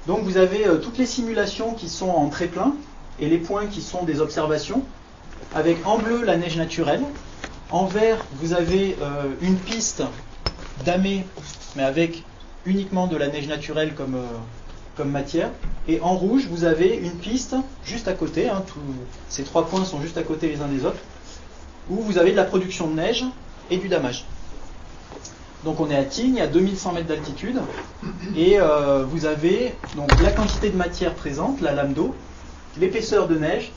Donc vous avez toutes les simulations qui sont en très plein, et les points qui sont des observations, avec en bleu la neige naturelle, en vert vous avez une piste damée, mais avec uniquement de la neige naturelle comme matière, et en rouge vous avez une piste juste à côté, hein, ces trois points sont juste à côté les uns des autres, où vous avez de la production de neige et du damage. Donc on est à Tignes, à 2100 mètres d'altitude, et vous avez donc la quantité de matière présente, la lame d'eau, l'épaisseur de neige,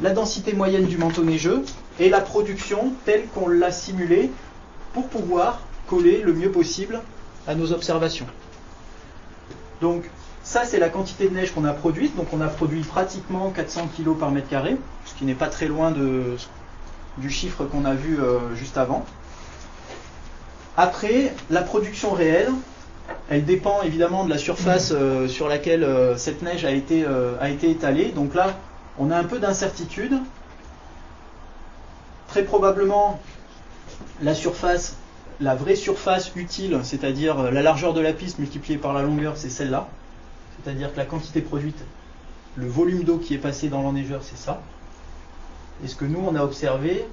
la densité moyenne du manteau neigeux, et la production telle qu'on l'a simulée pour pouvoir coller le mieux possible à nos observations. Donc ça c'est la quantité de neige qu'on a produite, donc on a produit pratiquement 400 kg par mètre carré, ce qui n'est pas très loin du chiffre qu'on a vu juste avant. Après, la production réelle, elle dépend évidemment de la surface sur laquelle cette neige a été étalée. Donc là, on a un peu d'incertitude. Très probablement, la surface, la vraie surface utile, c'est-à-dire la largeur de la piste multipliée par la longueur, c'est celle-là. C'est-à-dire que la quantité produite, le volume d'eau qui est passé dans l'enneigeur, c'est ça. Et ce que nous, on a observé,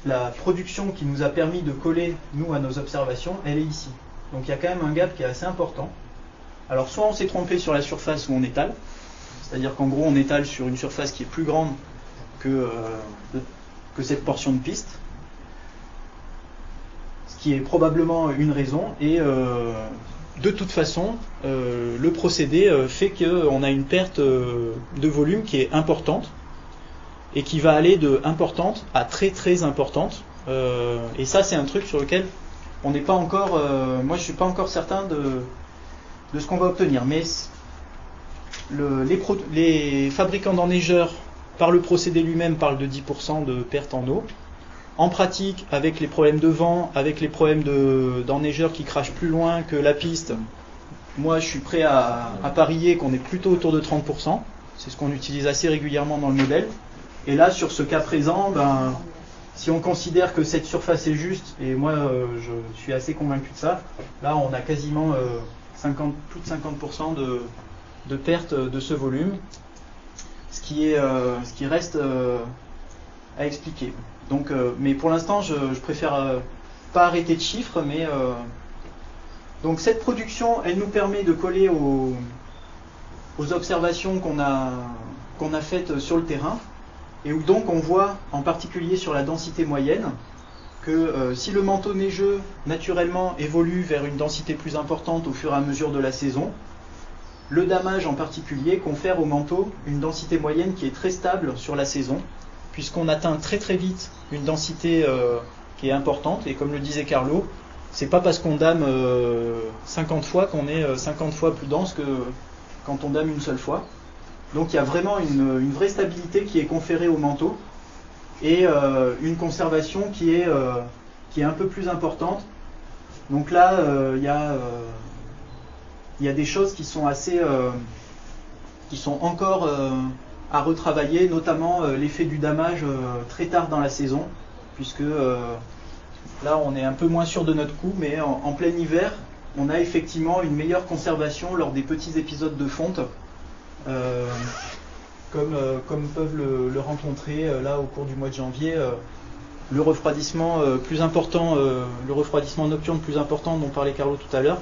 la production qui nous a permis de coller, nous, à nos observations, elle est ici. Donc il y a quand même un gap qui est assez important. Alors soit on s'est trompé sur la surface où on étale, c'est-à-dire qu'en gros on étale sur une surface qui est plus grande que cette portion de piste, ce qui est probablement une raison, et de toute façon, le procédé fait qu'on a une perte de volume qui est importante et qui va aller de importante à très très importante. Et ça, c'est un truc sur lequel on n'est pas encore. Moi, je suis pas encore certain de ce qu'on va obtenir. Mais les fabricants d'enneigeurs, par le procédé lui-même, parlent de 10% de perte en eau. En pratique, avec les problèmes de vent, avec les problèmes d'enneigeurs qui crachent plus loin que la piste, moi je suis prêt à parier qu'on est plutôt autour de 30%. C'est ce qu'on utilise assez régulièrement dans le modèle. Et là, sur ce cas présent, si on considère que cette surface est juste, et moi je suis assez convaincu de ça, là on a quasiment plus de 50% de perte de ce volume, ce qui reste à expliquer. Donc, mais pour l'instant, je préfère pas arrêter de chiffres, mais donc cette production, elle nous permet de coller aux observations qu'on a faites sur le terrain, et où donc on voit, en particulier sur la densité moyenne, que si le manteau neigeux naturellement évolue vers une densité plus importante au fur et à mesure de la saison, le damage en particulier confère au manteau une densité moyenne qui est très stable sur la saison, puisqu'on atteint très très vite une densité qui est importante, et comme le disait Carlo, c'est pas parce qu'on dame 50 fois qu'on est 50 fois plus dense que quand on dame une seule fois. Donc il y a vraiment une vraie stabilité qui est conférée au manteau, et une conservation qui est un peu plus importante. Donc là, il y a des choses qui sont qui sont encore à retravailler, notamment l'effet du damage très tard dans la saison, puisque là on est un peu moins sûr de notre coup, mais en plein hiver, on a effectivement une meilleure conservation lors des petits épisodes de fonte, comme peuvent le rencontrer là au cours du mois de janvier. Le refroidissement plus important, le refroidissement nocturne plus important dont parlait Carlo tout à l'heure,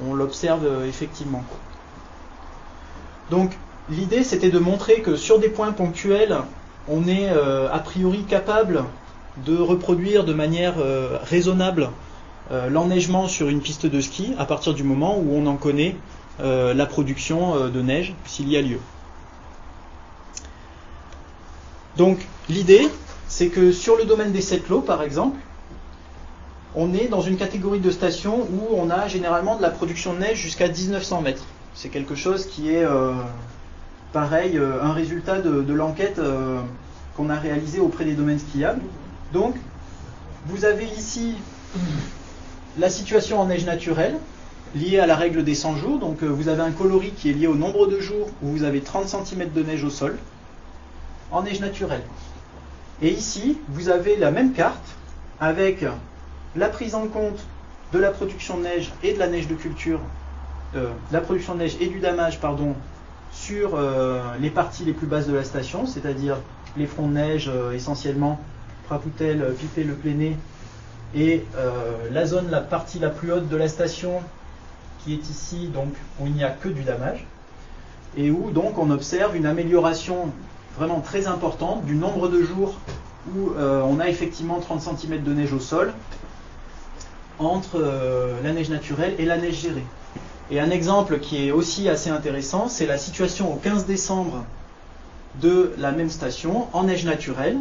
on l'observe effectivement. Donc l'idée, c'était de montrer que sur des points ponctuels, on est a priori capable de reproduire de manière raisonnable l'enneigement sur une piste de ski à partir du moment où on en connaît la production de neige s'il y a lieu. Donc l'idée, c'est que sur le domaine des Sept-Lots, par exemple, on est dans une catégorie de stations où on a généralement de la production de neige jusqu'à 1900 mètres. C'est quelque chose qui est pareil, un résultat de l'enquête qu'on a réalisée auprès des domaines skiables. Donc, vous avez ici la situation en neige naturelle, liée à la règle des 100 jours. Donc, vous avez un coloris qui est lié au nombre de jours où vous avez 30 cm de neige au sol, en neige naturelle. Et ici, vous avez la même carte, avec la prise en compte de la production de neige et de la neige de culture, la production de neige et du damage, pardon, sur les parties les plus basses de la station, c'est-à-dire les fronts de neige essentiellement Prapoutel, Pipé, Le Pléné, et la partie la plus haute de la station qui est ici, donc où il n'y a que du damage, et où donc on observe une amélioration vraiment très importante du nombre de jours où on a effectivement 30 cm de neige au sol entre la neige naturelle et la neige gérée. Et un exemple qui est aussi assez intéressant, c'est la situation au 15 décembre de la même station en neige naturelle.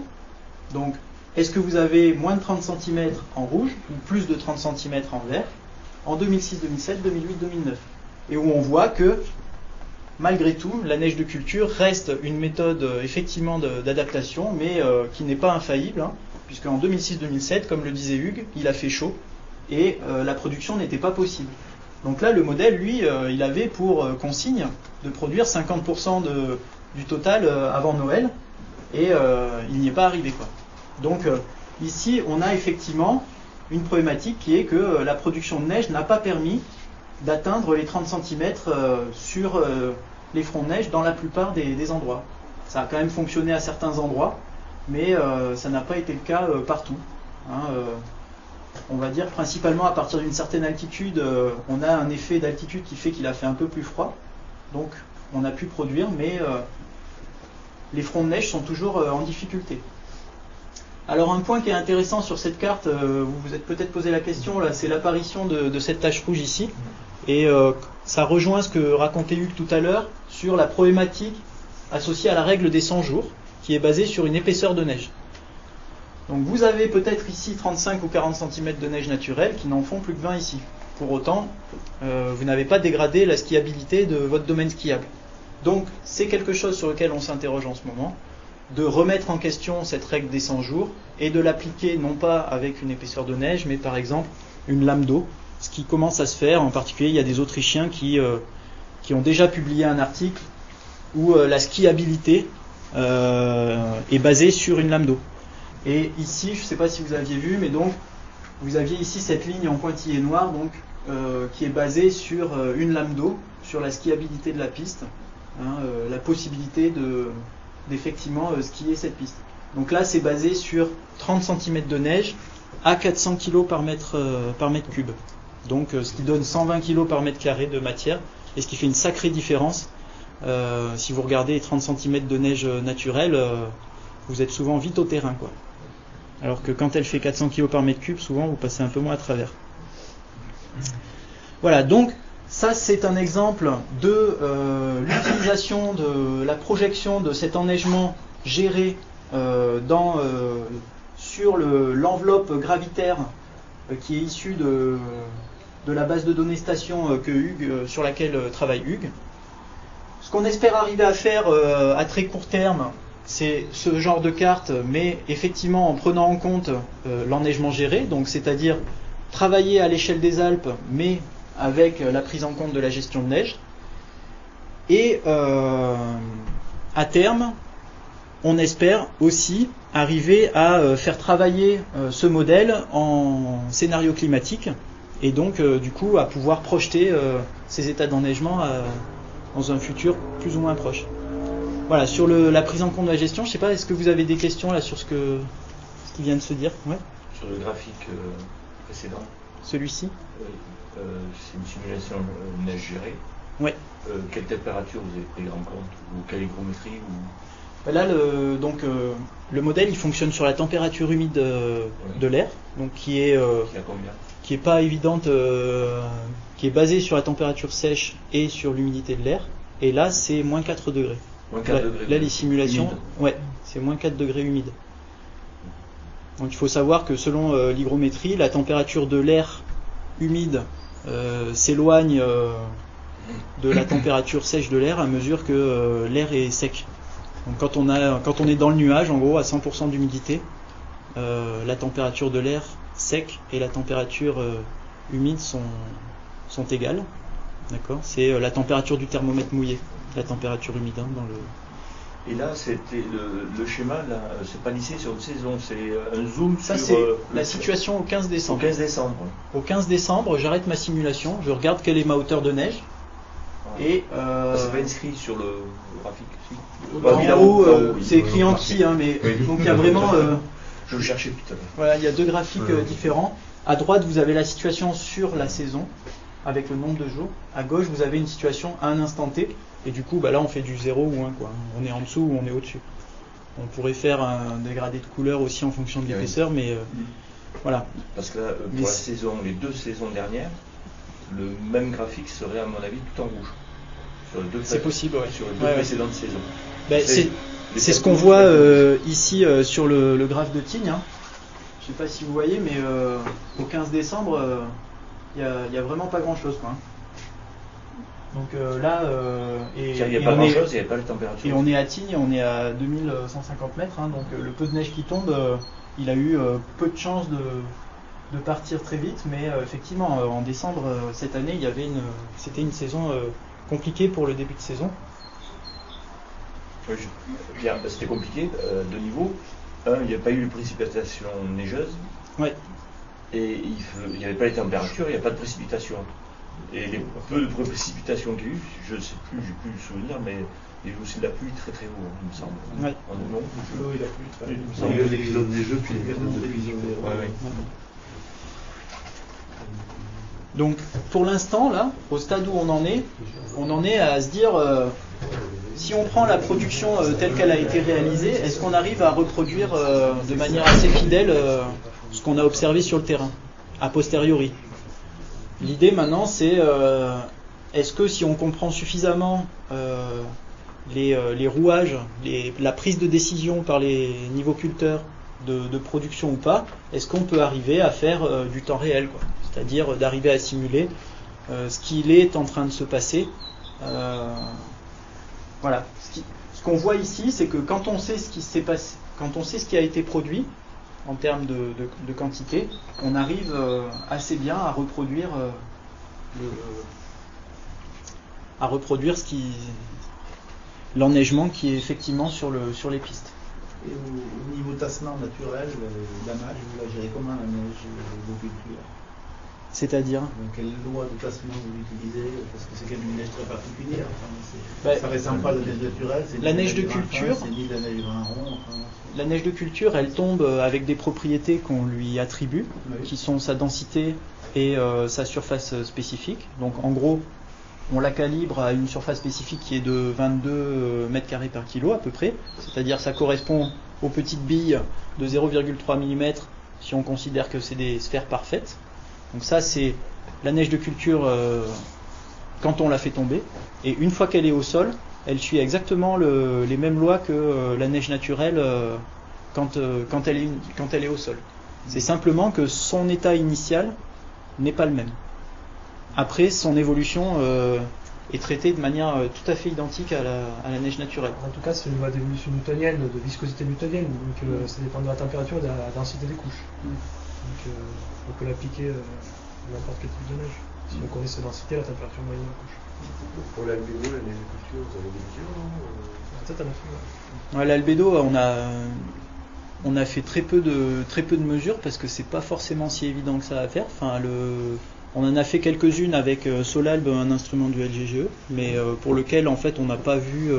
Donc, est-ce que vous avez moins de 30 cm en rouge ou plus de 30 cm en vert en 2006, 2007, 2008, 2009? Et où on voit que, malgré tout, la neige de culture reste une méthode effectivement d'adaptation, mais qui n'est pas infaillible, hein, puisque en 2006-2007, comme le disait Hugues, il a fait chaud et la production n'était pas possible. Donc là, le modèle, lui, il avait pour consigne de produire 50% du total avant Noël, et il n'y est pas arrivé, quoi. Donc ici, on a effectivement une problématique qui est que la production de neige n'a pas permis d'atteindre les 30 cm sur les fronts de neige dans la plupart des endroits. Ça a quand même fonctionné à certains endroits, mais ça n'a pas été le cas partout. Hein, on va dire principalement à partir d'une certaine altitude, on a un effet d'altitude qui fait qu'il a fait un peu plus froid, donc on a pu produire, mais les fronts de neige sont toujours en difficulté. Alors un point qui est intéressant sur cette carte, vous vous êtes peut-être posé la question, là, c'est l'apparition de cette tache rouge ici. Et ça rejoint ce que racontait Hugues tout à l'heure sur la problématique associée à la règle des 100 jours, qui est basée sur une épaisseur de neige. Donc vous avez peut-être ici 35 ou 40 cm de neige naturelle qui n'en font plus que 20 ici. Pour autant, vous n'avez pas dégradé la skiabilité de votre domaine skiable. Donc c'est quelque chose sur lequel on s'interroge en ce moment, de remettre en question cette règle des 100 jours et de l'appliquer non pas avec une épaisseur de neige, mais par exemple une lame d'eau, ce qui commence à se faire. En particulier, il y a des Autrichiens qui ont déjà publié un article où la skiabilité est basée sur une lame d'eau. Et ici, je ne sais pas si vous aviez vu, mais donc vous aviez ici cette ligne en pointillé noir, donc qui est basée sur une lame d'eau, sur la skiabilité de la piste, la possibilité d'effectivement skier cette piste. Donc là, c'est basé sur 30 cm de neige à 400 kg par mètre cube. Donc ce qui donne 120 kg par mètre carré de matière, et ce qui fait une sacrée différence. Si vous regardez 30 cm de neige naturelle, vous êtes souvent vite au terrain, quoi. Alors que quand elle fait 400 kg par mètre cube, souvent vous passez un peu moins à travers. Voilà, donc ça c'est un exemple de l'utilisation de la projection de cet enneigement géré sur l'enveloppe gravitaire qui est issue de la base de données station sur laquelle travaille Hugues. Ce qu'on espère arriver à faire à très court terme, c'est ce genre de carte, mais effectivement en prenant en compte l'enneigement géré, donc c'est-à-dire travailler à l'échelle des Alpes, mais avec la prise en compte de la gestion de neige. Et à terme, on espère aussi arriver à faire travailler ce modèle en scénario climatique, et donc du coup à pouvoir projeter ces états d'enneigement dans un futur plus ou moins proche. Voilà, sur la prise en compte de la gestion, je ne sais pas, est-ce que vous avez des questions là sur ce qui vient de se dire? Ouais. Sur le graphique précédent. Celui-ci? Oui. C'est une simulation neige gérée. Ouais. Quelle température vous avez pris en compte? Ou quelle hygrométrie Là, le modèle il fonctionne sur la température humide de l'air, donc qui est pas évidente, qui est basée sur la température sèche et sur l'humidité de l'air. Et là, c'est moins 4 degrés. Là, les simulations, ouais, c'est moins 4 degrés humide. Donc il faut savoir que selon l'hygrométrie, la température de l'air humide s'éloigne de la température sèche de l'air à mesure que l'air est sec. Donc quand on est dans le nuage, en gros à 100% d'humidité, la température de l'air sec et la température humide sont égales. D'accord ? C'est la température du thermomètre mouillé, la température humide dans le. Et là, c'était le schéma, là, c'est pas lissé sur une saison, c'est un zoom ça, sur. C'est la situation au 15 décembre. Au 15 décembre. Au 15 décembre, j'arrête ma simulation, je regarde quelle est ma hauteur de neige. Et c'est pas inscrit sur le graphique. En haut, c'est écrit en petit, mais donc il y a vraiment. Je le cherchais tout à l'heure. Voilà, il y a deux graphiques différents. À droite, vous avez la situation sur la saison, avec le nombre de jours. À gauche, vous avez une situation à un instant T. Et du coup, là, on fait du 0 ou 1, quoi. On est en dessous ou on est au-dessus. On pourrait faire un dégradé de couleur aussi en fonction de l'épaisseur, mais voilà. Parce que là, pour la saison, les deux saisons dernières, le même graphique serait, à mon avis, tout en rouge. C'est possible, ouais. Sur les deux précédentes saisons. C'est ce qu'on voit ici sur le graphe de Tignes. Hein. Je ne sais pas si vous voyez, mais au 15 décembre, il n'y a vraiment pas grand-chose, quoi. Donc là, il n'y a pas grand-chose, il n'y a pas la température. Et on est à Tignes, on est à 2150 mètres, donc le peu de neige qui tombe, il a eu peu de chances de partir très vite, mais effectivement, en décembre, cette année, c'était une saison compliquée pour le début de saison. Oui, c'était compliqué, de niveau. Il n'y a pas eu de précipitations neigeuses. Ouais. Et il n'y avait pas les températures, il n'y a pas de précipitations. Et les peu de précipitations qu'il y a eu, je ne sais plus, j'ai plus le souvenir, mais il y a eu aussi de la pluie très très haut, il me semble. Ouais. L'eau et la pluie très haut, il me semble. Il y a eu l'épisode neigeux, puis l'épisode de pluie. Donc, pour l'instant, là, au stade où on en est à se dire, si on prend la production telle qu'elle a été réalisée, est-ce qu'on arrive à reproduire de manière assez fidèle ce qu'on a observé sur le terrain, a posteriori? L'idée maintenant, c'est est-ce que si on comprend suffisamment les rouages, la prise de décision par les niveauculteurs de production ou pas, est-ce qu'on peut arriver à faire du temps réel, quoi. C'est-à-dire d'arriver à simuler ce qu'il est en train de se passer. Voilà. Ce qu'on voit ici, c'est que quand on sait ce qui s'est passé, quand on sait ce qui a été produit en termes de quantité, on arrive assez bien à reproduire l'enneigement qui est effectivement sur les pistes. Et au niveau tassement naturel, le damage, vous la gérez comment la neige de culture? C'est-à-dire? Quelle loi de tassement vous utilisez? Parce que c'est quand même une neige très particulière. Enfin, ça ne ressemble pas à la neige naturelle. La neige de culture, c'est ni de la neige grain rond. La neige de culture, elle tombe avec des propriétés qu'on lui attribue, qui sont sa densité et sa surface spécifique. Donc en gros, on la calibre à une surface spécifique qui est de 22 mètres carrés par kilo à peu près. C'est-à-dire ça correspond aux petites billes de 0,3 mm si on considère que c'est des sphères parfaites. Donc ça, c'est la neige de culture quand on la fait tomber. Et une fois qu'elle est au sol, elle suit exactement les mêmes lois que la neige naturelle quand elle est au sol. C'est simplement que son état initial n'est pas le même. Après, son évolution est traitée de manière tout à fait identique à la neige naturelle. En tout cas, c'est une loi d'évolution newtonienne, de viscosité newtonienne, donc ça dépend de la température et de la densité des couches. Donc on peut l'appliquer à n'importe quel type de neige, si on connaît sa densité et la température moyenne de la couche. Pour l'albédo, la neige de culture, vous avez des mesures, non? Peut-être on a fait. Ouais, l'albédo, on a fait très peu de mesures parce que c'est pas forcément si évident que ça à faire. Enfin, on en a fait quelques-unes avec Solalb, un instrument du LGGE, mais pour lequel en fait on n'a pas vu,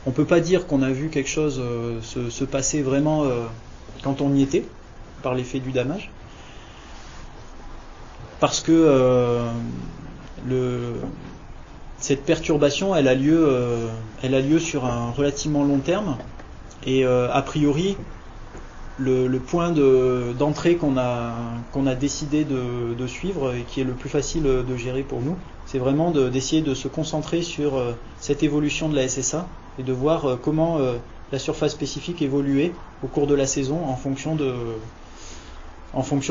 on peut pas dire qu'on a vu quelque chose se passer vraiment quand on y était, par l'effet du damage, parce que cette perturbation, elle a lieu sur un relativement long terme, et a priori, le point d'entrée qu'on a décidé de suivre et qui est le plus facile de gérer pour nous, c'est vraiment d'essayer de se concentrer sur cette évolution de la SSA et de voir comment la surface spécifique évoluait au cours de la saison en fonction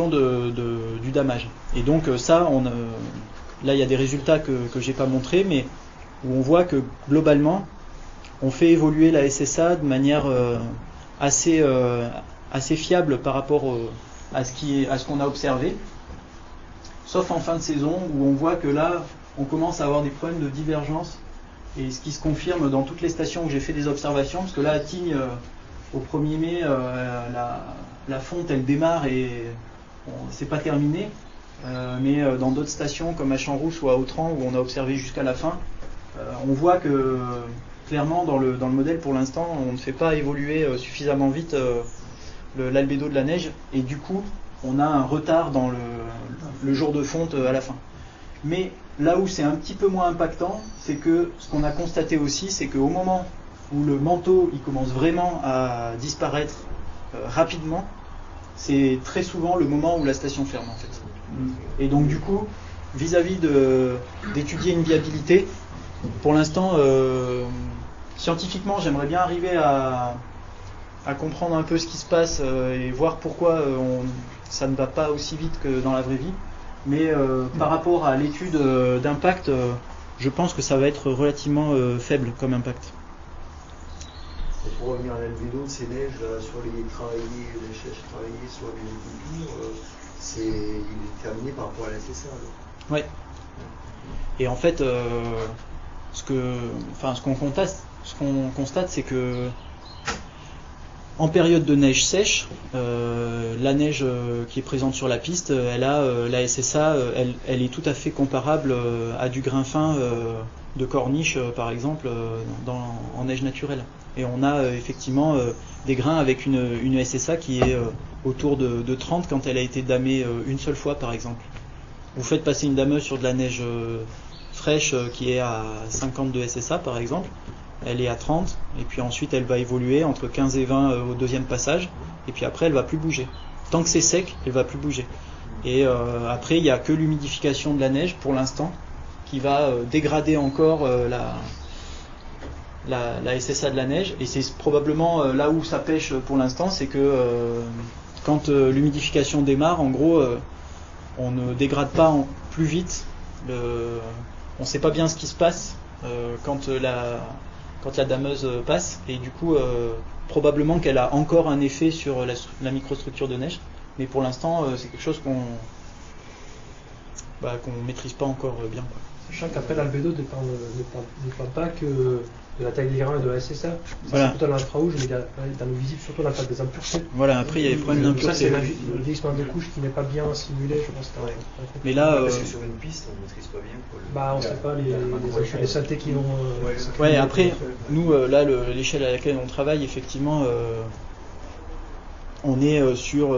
du damage. Et donc ça, là il y a des résultats que j'ai pas montrés, mais où on voit que globalement on fait évoluer la SSA de manière assez fiable par rapport à ce qu'on a observé, sauf en fin de saison où on voit que là on commence à avoir des problèmes de divergence, et ce qui se confirme dans toutes les stations où j'ai fait des observations, parce que là à Tignes au 1er mai la fonte elle démarre et c'est pas terminé, mais dans d'autres stations comme à Champs-Rousse ou à Autran où on a observé jusqu'à la fin, on voit que clairement dans le modèle pour l'instant on ne fait pas évoluer suffisamment vite l'albédo de la neige, et du coup on a un retard dans le jour de fonte à la fin. Mais là où c'est un petit peu moins impactant, c'est que ce qu'on a constaté aussi, c'est qu'au moment où le manteau il commence vraiment à disparaître rapidement, c'est très souvent le moment où la station ferme en fait. Et donc du coup, vis-à-vis d'étudier une viabilité, pour l'instant scientifiquement j'aimerais bien arriver à comprendre un peu ce qui se passe et voir pourquoi ça ne va pas aussi vite que dans la vraie vie. Mais par rapport à l'étude d'impact, je pense que ça va être relativement faible comme impact. Et pour revenir à l'albédo de ces neiges sur les chèches travaillées sur les cultures, il est terminé par rapport à la SSA. Oui. Et en fait, ce qu'on constate, c'est que en période de neige sèche, la neige qui est présente sur la piste, elle a la SSA, elle est tout à fait comparable à du grain fin de corniche, par exemple, en neige naturelle. Et on a effectivement des grains avec une SSA qui est autour de 30 quand elle a été damée une seule fois, par exemple. Vous faites passer une dameuse sur de la neige fraîche qui est à 52 SSA, par exemple. Elle est à 30, et puis ensuite elle va évoluer entre 15 et 20 au deuxième passage, et puis après elle va plus bouger. Tant que c'est sec, elle va plus bouger. Et après, il n'y a que l'humidification de la neige pour l'instant qui va dégrader encore la SSA de la neige. Et c'est probablement là où ça pêche pour l'instant, c'est que quand l'humidification démarre, en gros, on ne dégrade pas plus vite. On ne sait pas bien ce qui se passe quand la dameuse passe. Et du coup, probablement qu'elle a encore un effet sur la microstructure de neige. Mais pour l'instant, c'est quelque chose qu'on maîtrise pas encore bien, quoi. Sachant qu'après l'albédo ne dépend pas que de la taille des grains et de la SSA. Voilà. C'est plutôt dans l'infrarouge, mais dans le visible, surtout dans des impuretés. Voilà, après il y a les problèmes d'impuretés. Ça, c'est le vieillissement de couche qui n'est pas bien simulé, je pense. Mais là, parce que sur une piste, on ne maîtrise pas bien. On ne sait pas les saletés qui vont. Ouais, après, nous, là, l'échelle à laquelle on travaille, effectivement, on est sur.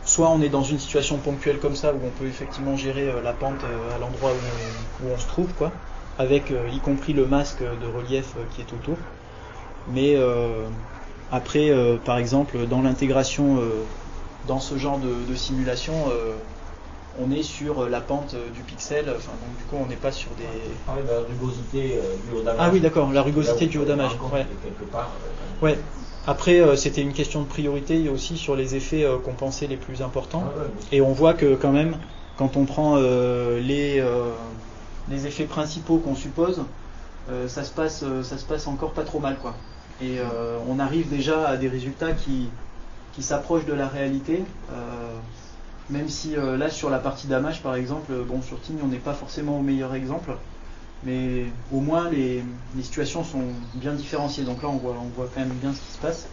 Soit on est dans une situation ponctuelle comme ça, où on peut effectivement gérer la pente à l'endroit où on se trouve, quoi, avec y compris le masque de relief qui est autour. Mais après, par exemple, dans l'intégration, dans ce genre de simulation, on est sur la pente du pixel, donc du coup on n'est pas sur des... La rugosité du haut damage. Ah oui, d'accord, la rugosité du haut damage. Ouais. Quelque part, ouais. Après, c'était une question de priorité aussi sur les effets qu'on pensait les plus importants. Et on voit que quand même, quand on prend les effets principaux qu'on suppose, ça se passe encore pas trop mal, quoi. Et on arrive déjà à des résultats qui s'approchent de la réalité. Même si là, sur la partie damage, par exemple, sur Tignes, on n'est pas forcément au meilleur exemple. Mais au moins les situations sont bien différenciées. Donc là on voit quand même bien ce qui se passe.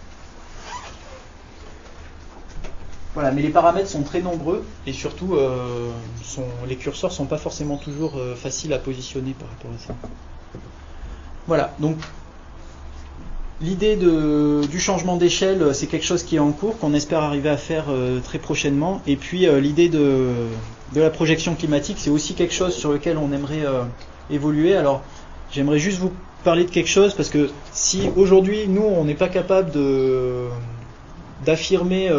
Voilà, mais les paramètres sont très nombreux et surtout les curseurs sont pas forcément toujours faciles à positionner par rapport à ça. Voilà, donc l'idée du changement d'échelle, c'est quelque chose qui est en cours, qu'on espère arriver à faire très prochainement. Et puis l'idée de la projection climatique, c'est aussi quelque chose sur lequel on aimerait évoluer. Alors j'aimerais juste vous parler de quelque chose, parce que si aujourd'hui nous on n'est pas capable d'affirmer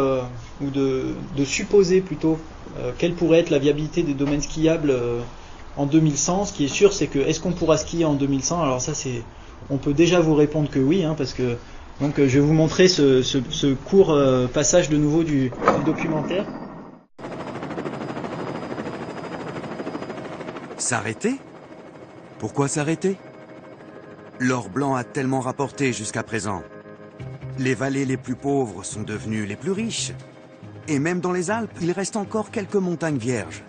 ou de supposer plutôt quelle pourrait être la viabilité des domaines skiables en 2100, ce qui est sûr c'est que est-ce qu'on pourra skier en 2100? Alors ça on peut déjà vous répondre que oui, parce que donc je vais vous montrer ce court passage de nouveau du documentaire. S'arrêter? Pourquoi s'arrêter? L'or blanc a tellement rapporté jusqu'à présent. Les vallées les plus pauvres sont devenues les plus riches. Et même dans les Alpes, il reste encore quelques montagnes vierges.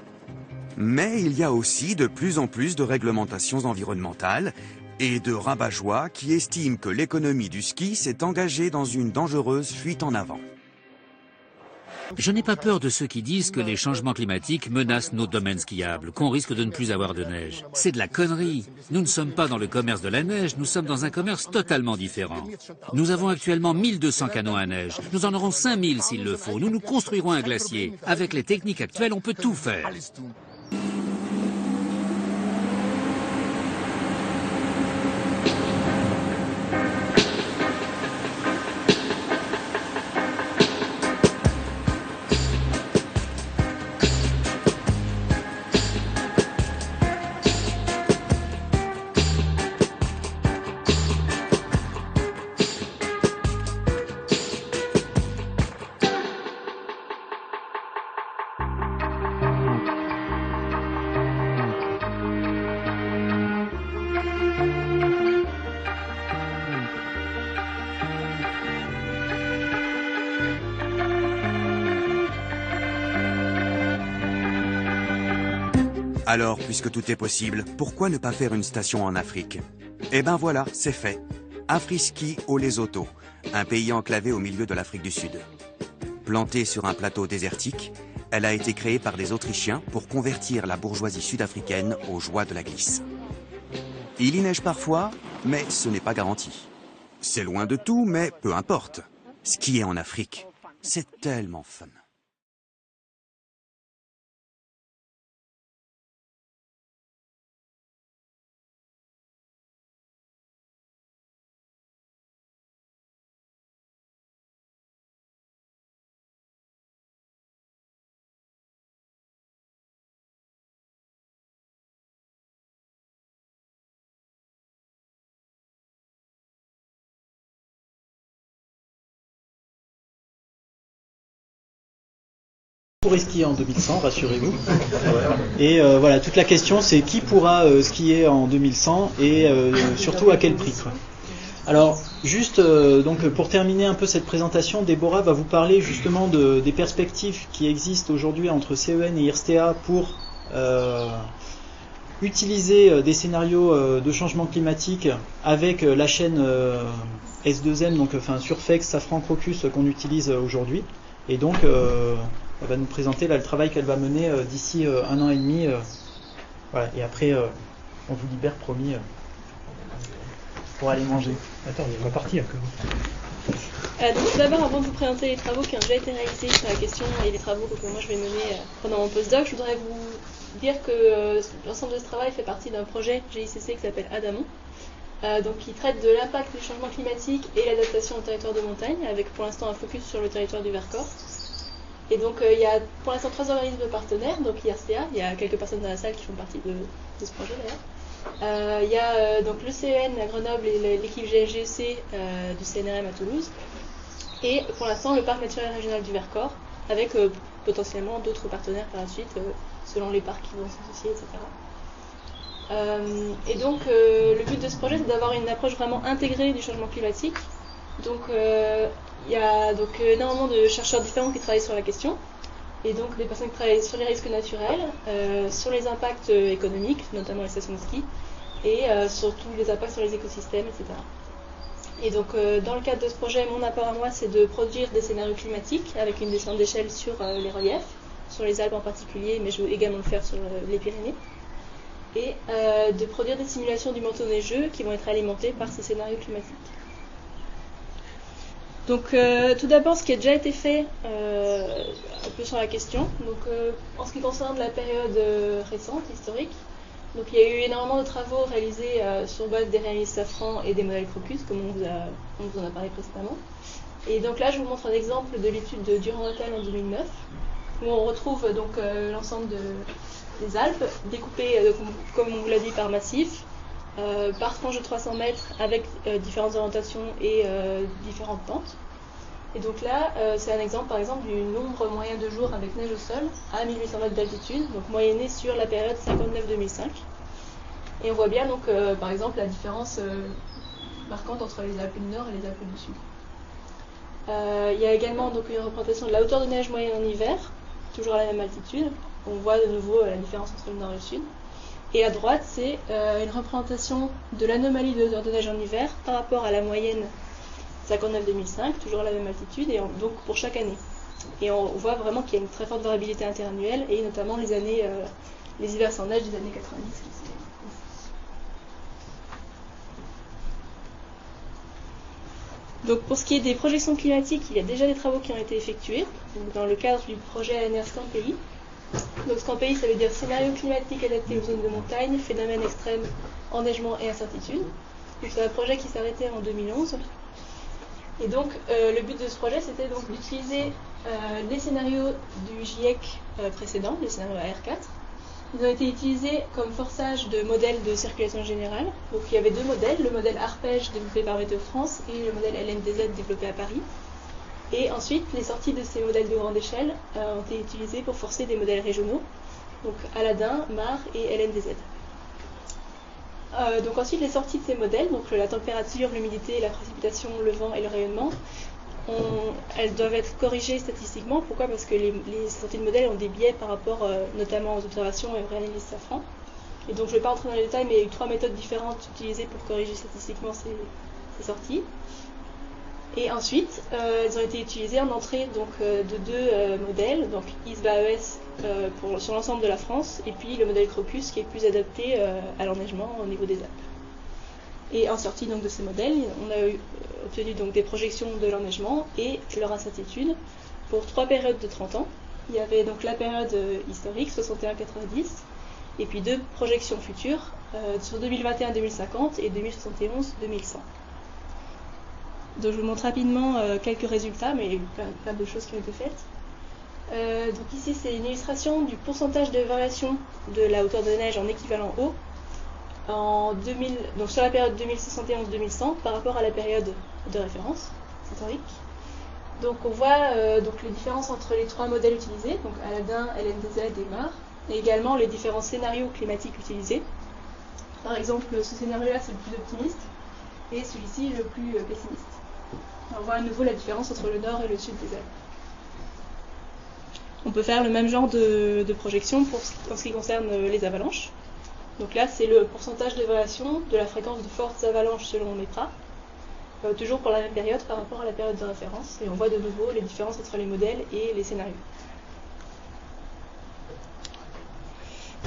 Mais il y a aussi de plus en plus de réglementations environnementales et de rabat-joie qui estiment que l'économie du ski s'est engagée dans une dangereuse fuite en avant. Je n'ai pas peur de ceux qui disent que les changements climatiques menacent nos domaines skiables, qu'on risque de ne plus avoir de neige. C'est de la connerie. Nous ne sommes pas dans le commerce de la neige, nous sommes dans un commerce totalement différent. Nous avons actuellement 1200 canots à neige. Nous en aurons 5000 s'il le faut. Nous nous construirons un glacier. Avec les techniques actuelles, on peut tout faire. Alors, puisque tout est possible, pourquoi ne pas faire une station en Afrique? Eh ben voilà, c'est fait. Afriski au Lesotho, un pays enclavé au milieu de l'Afrique du Sud. Plantée sur un plateau désertique, elle a été créée par des Autrichiens pour convertir la bourgeoisie sud-africaine aux joies de la glisse. Il y neige parfois, mais ce n'est pas garanti. C'est loin de tout, mais peu importe. Skier en Afrique, c'est tellement fun. pourrez skier en 2100, rassurez-vous. Et voilà, toute la question c'est qui pourra skier en 2100 et surtout à quel prix, quoi. Alors, juste donc pour terminer un peu cette présentation, Déborah va vous parler justement des perspectives qui existent aujourd'hui entre CEN et IRSTEA pour utiliser des scénarios de changement climatique avec la chaîne S2M, donc enfin Surfex, Safran, Crocus qu'on utilise aujourd'hui. Et donc, elle va nous présenter là le travail qu'elle va mener d'ici 1 an et demi. Voilà. Et après, on vous libère, promis, pour aller manger. Attends, on va partir. Donc, d'abord, avant de vous présenter les travaux qui ont déjà été réalisés sur la question et les travaux que moi je vais mener pendant mon postdoc, je voudrais vous dire que l'ensemble de ce travail fait partie d'un projet GICC qui s'appelle ADAMON, donc qui traite de l'impact du changement climatique et l'adaptation au territoire de montagne, avec pour l'instant un focus sur le territoire du Vercors. Et donc il y a pour l'instant 3 organismes partenaires, donc IRSTEA, il y a quelques personnes dans la salle qui font partie de ce projet d'ailleurs. Il y a donc le CEN à Grenoble et l'équipe GLGC du CNRM à Toulouse. Et pour l'instant le parc naturel régional du Vercors, avec potentiellement d'autres partenaires par la suite, selon les parcs qui vont s'associer, etc. Et donc le but de ce projet c'est d'avoir une approche vraiment intégrée du changement climatique. Donc il y a donc énormément de chercheurs différents qui travaillent sur la question, et donc des personnes qui travaillent sur les risques naturels, sur les impacts économiques, notamment les stations de ski, et surtout les impacts sur les écosystèmes, etc. Et donc dans le cadre de ce projet, mon apport à moi c'est de produire des scénarios climatiques avec une descente d'échelle sur les reliefs, sur les Alpes en particulier, mais je veux également le faire sur les Pyrénées, et de produire des simulations du manteau neigeux qui vont être alimentées par ces scénarios climatiques. Donc tout d'abord ce qui a déjà été fait un peu sur la question, donc en ce qui concerne la période récente, historique, donc il y a eu énormément de travaux réalisés sur base des réalistes Safran et des modèles Crocus, comme on vous en a parlé précédemment. Et donc là je vous montre un exemple de l'étude de Durand-Ottel en 2009, où on retrouve donc l'ensemble des Alpes, découpées comme on vous l'a dit par massif, par tranche de 300 mètres avec différentes orientations et différentes pentes. Et donc là, c'est un exemple par exemple du nombre moyen de jours avec neige au sol à 1800 mètres d'altitude, donc moyenné sur la période 59-2005. Et on voit bien donc par exemple la différence marquante entre les Alpes du Nord et les Alpes du Sud. Il y a également donc une représentation de la hauteur de neige moyenne en hiver, toujours à la même altitude. On voit de nouveau la différence entre le Nord et le Sud. Et à droite, c'est une représentation de l'anomalie de hauteur de neige en hiver par rapport à la moyenne 59-2005, toujours à la même altitude, et donc pour chaque année. Et on voit vraiment qu'il y a une très forte variabilité interannuelle, et notamment les hivers sans neige des années 90. Donc pour ce qui est des projections climatiques, il y a déjà des travaux qui ont été effectués, donc dans le cadre du projet ANR Scampei. Donc Scampei, ça veut dire scénario climatique adapté aux zones de montagne, phénomènes extrêmes, enneigement et incertitude. C'est un projet qui s'est arrêté en 2011. Et donc le but de ce projet, c'était donc d'utiliser les scénarios du GIEC précédent, les scénarios AR4. Ils ont été utilisés comme forçage de modèles de circulation générale. Donc il y avait 2 modèles, le modèle Arpège développé par Météo France et le modèle LNDZ développé à Paris. Et ensuite, les sorties de ces modèles de grande échelle ont été utilisées pour forcer des modèles régionaux, donc Aladin, MAR et LNDZ. Donc ensuite, les sorties de ces modèles, donc la température, l'humidité, la précipitation, le vent et le rayonnement, elles doivent être corrigées statistiquement. Pourquoi ? Parce que les sorties de modèles ont des biais par rapport notamment aux observations et aux réalises Safran. Et donc je ne vais pas entrer dans les détails, mais il y a eu 3 méthodes différentes utilisées pour corriger statistiquement ces sorties. Et ensuite, elles ont été utilisées en entrée donc, de 2 modèles, donc ISBA-ES sur l'ensemble de la France, et puis le modèle Crocus qui est plus adapté à l'enneigement au niveau des Alpes. Et en sortie donc, de ces modèles, on a obtenu donc, des projections de l'enneigement et leur incertitude pour 3 périodes de 30 ans. Il y avait donc la période historique, 61-90, et puis 2 projections futures sur 2021-2050 et 2071-2100. Donc je vous montre rapidement quelques résultats, mais il y a eu plein de choses qui ont été faites. Donc ici c'est une illustration du pourcentage de variation de la hauteur de neige en équivalent eau donc sur la période 2071-2100 par rapport à la période de référence historique. Donc on voit donc les différences entre les 3 modèles utilisés, donc Aladin, LNDZ et MAR, et également les différents scénarios climatiques utilisés. Par exemple, ce scénario-là, c'est le plus optimiste, et celui-ci, le plus pessimiste. On voit à nouveau la différence entre le nord et le sud des Alpes. On peut faire le même genre de projection en ce qui concerne les avalanches. Donc là, c'est le pourcentage de variation de la fréquence de fortes avalanches selon MEPRA, toujours pour la même période par rapport à la période de référence. Et on voit de nouveau les différences entre les modèles et les scénarios.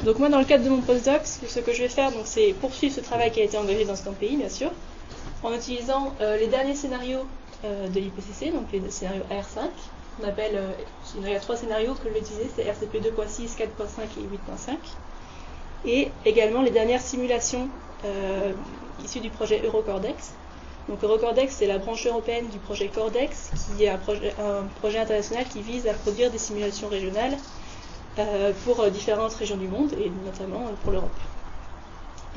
Donc moi, dans le cadre de mon postdoc, ce que je vais faire, c'est poursuivre ce travail qui a été engagé dans ce pays, bien sûr, en utilisant les derniers scénarios de l'IPCC, donc les scénarios AR5. On appelle, il y a 3 scénarios que je vais utiliser, c'est RCP 2.6, 4.5 et 8.5. Et également les dernières simulations issues du projet Eurocordex. Donc Eurocordex, c'est la branche européenne du projet Cordex, qui est un projet international qui vise à produire des simulations régionales pour différentes régions du monde, et notamment pour l'Europe.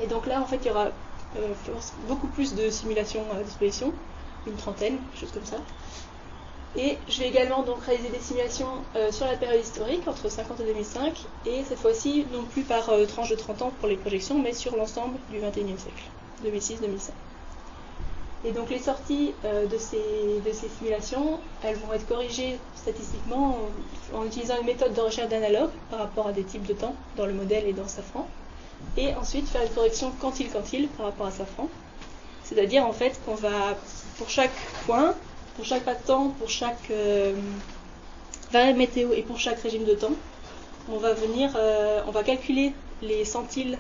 Et donc là, en fait, il y aura beaucoup plus de simulations à disposition, une trentaine, quelque chose comme ça. Et je vais également donc réaliser des simulations sur la période historique, entre 50 et 2005, et cette fois-ci, non plus par tranche de 30 ans pour les projections, mais sur l'ensemble du XXIe siècle, 2006-2005. Et donc les sorties de ces simulations, elles vont être corrigées statistiquement en utilisant une méthode de recherche d'analogue par rapport à des types de temps dans le modèle et dans Safran, et ensuite faire une correction quantile-quantile par rapport à Safran. C'est-à-dire en fait qu'on va, pour chaque point, pour chaque pas de temps, pour chaque variable météo et pour chaque régime de temps, on va calculer les centiles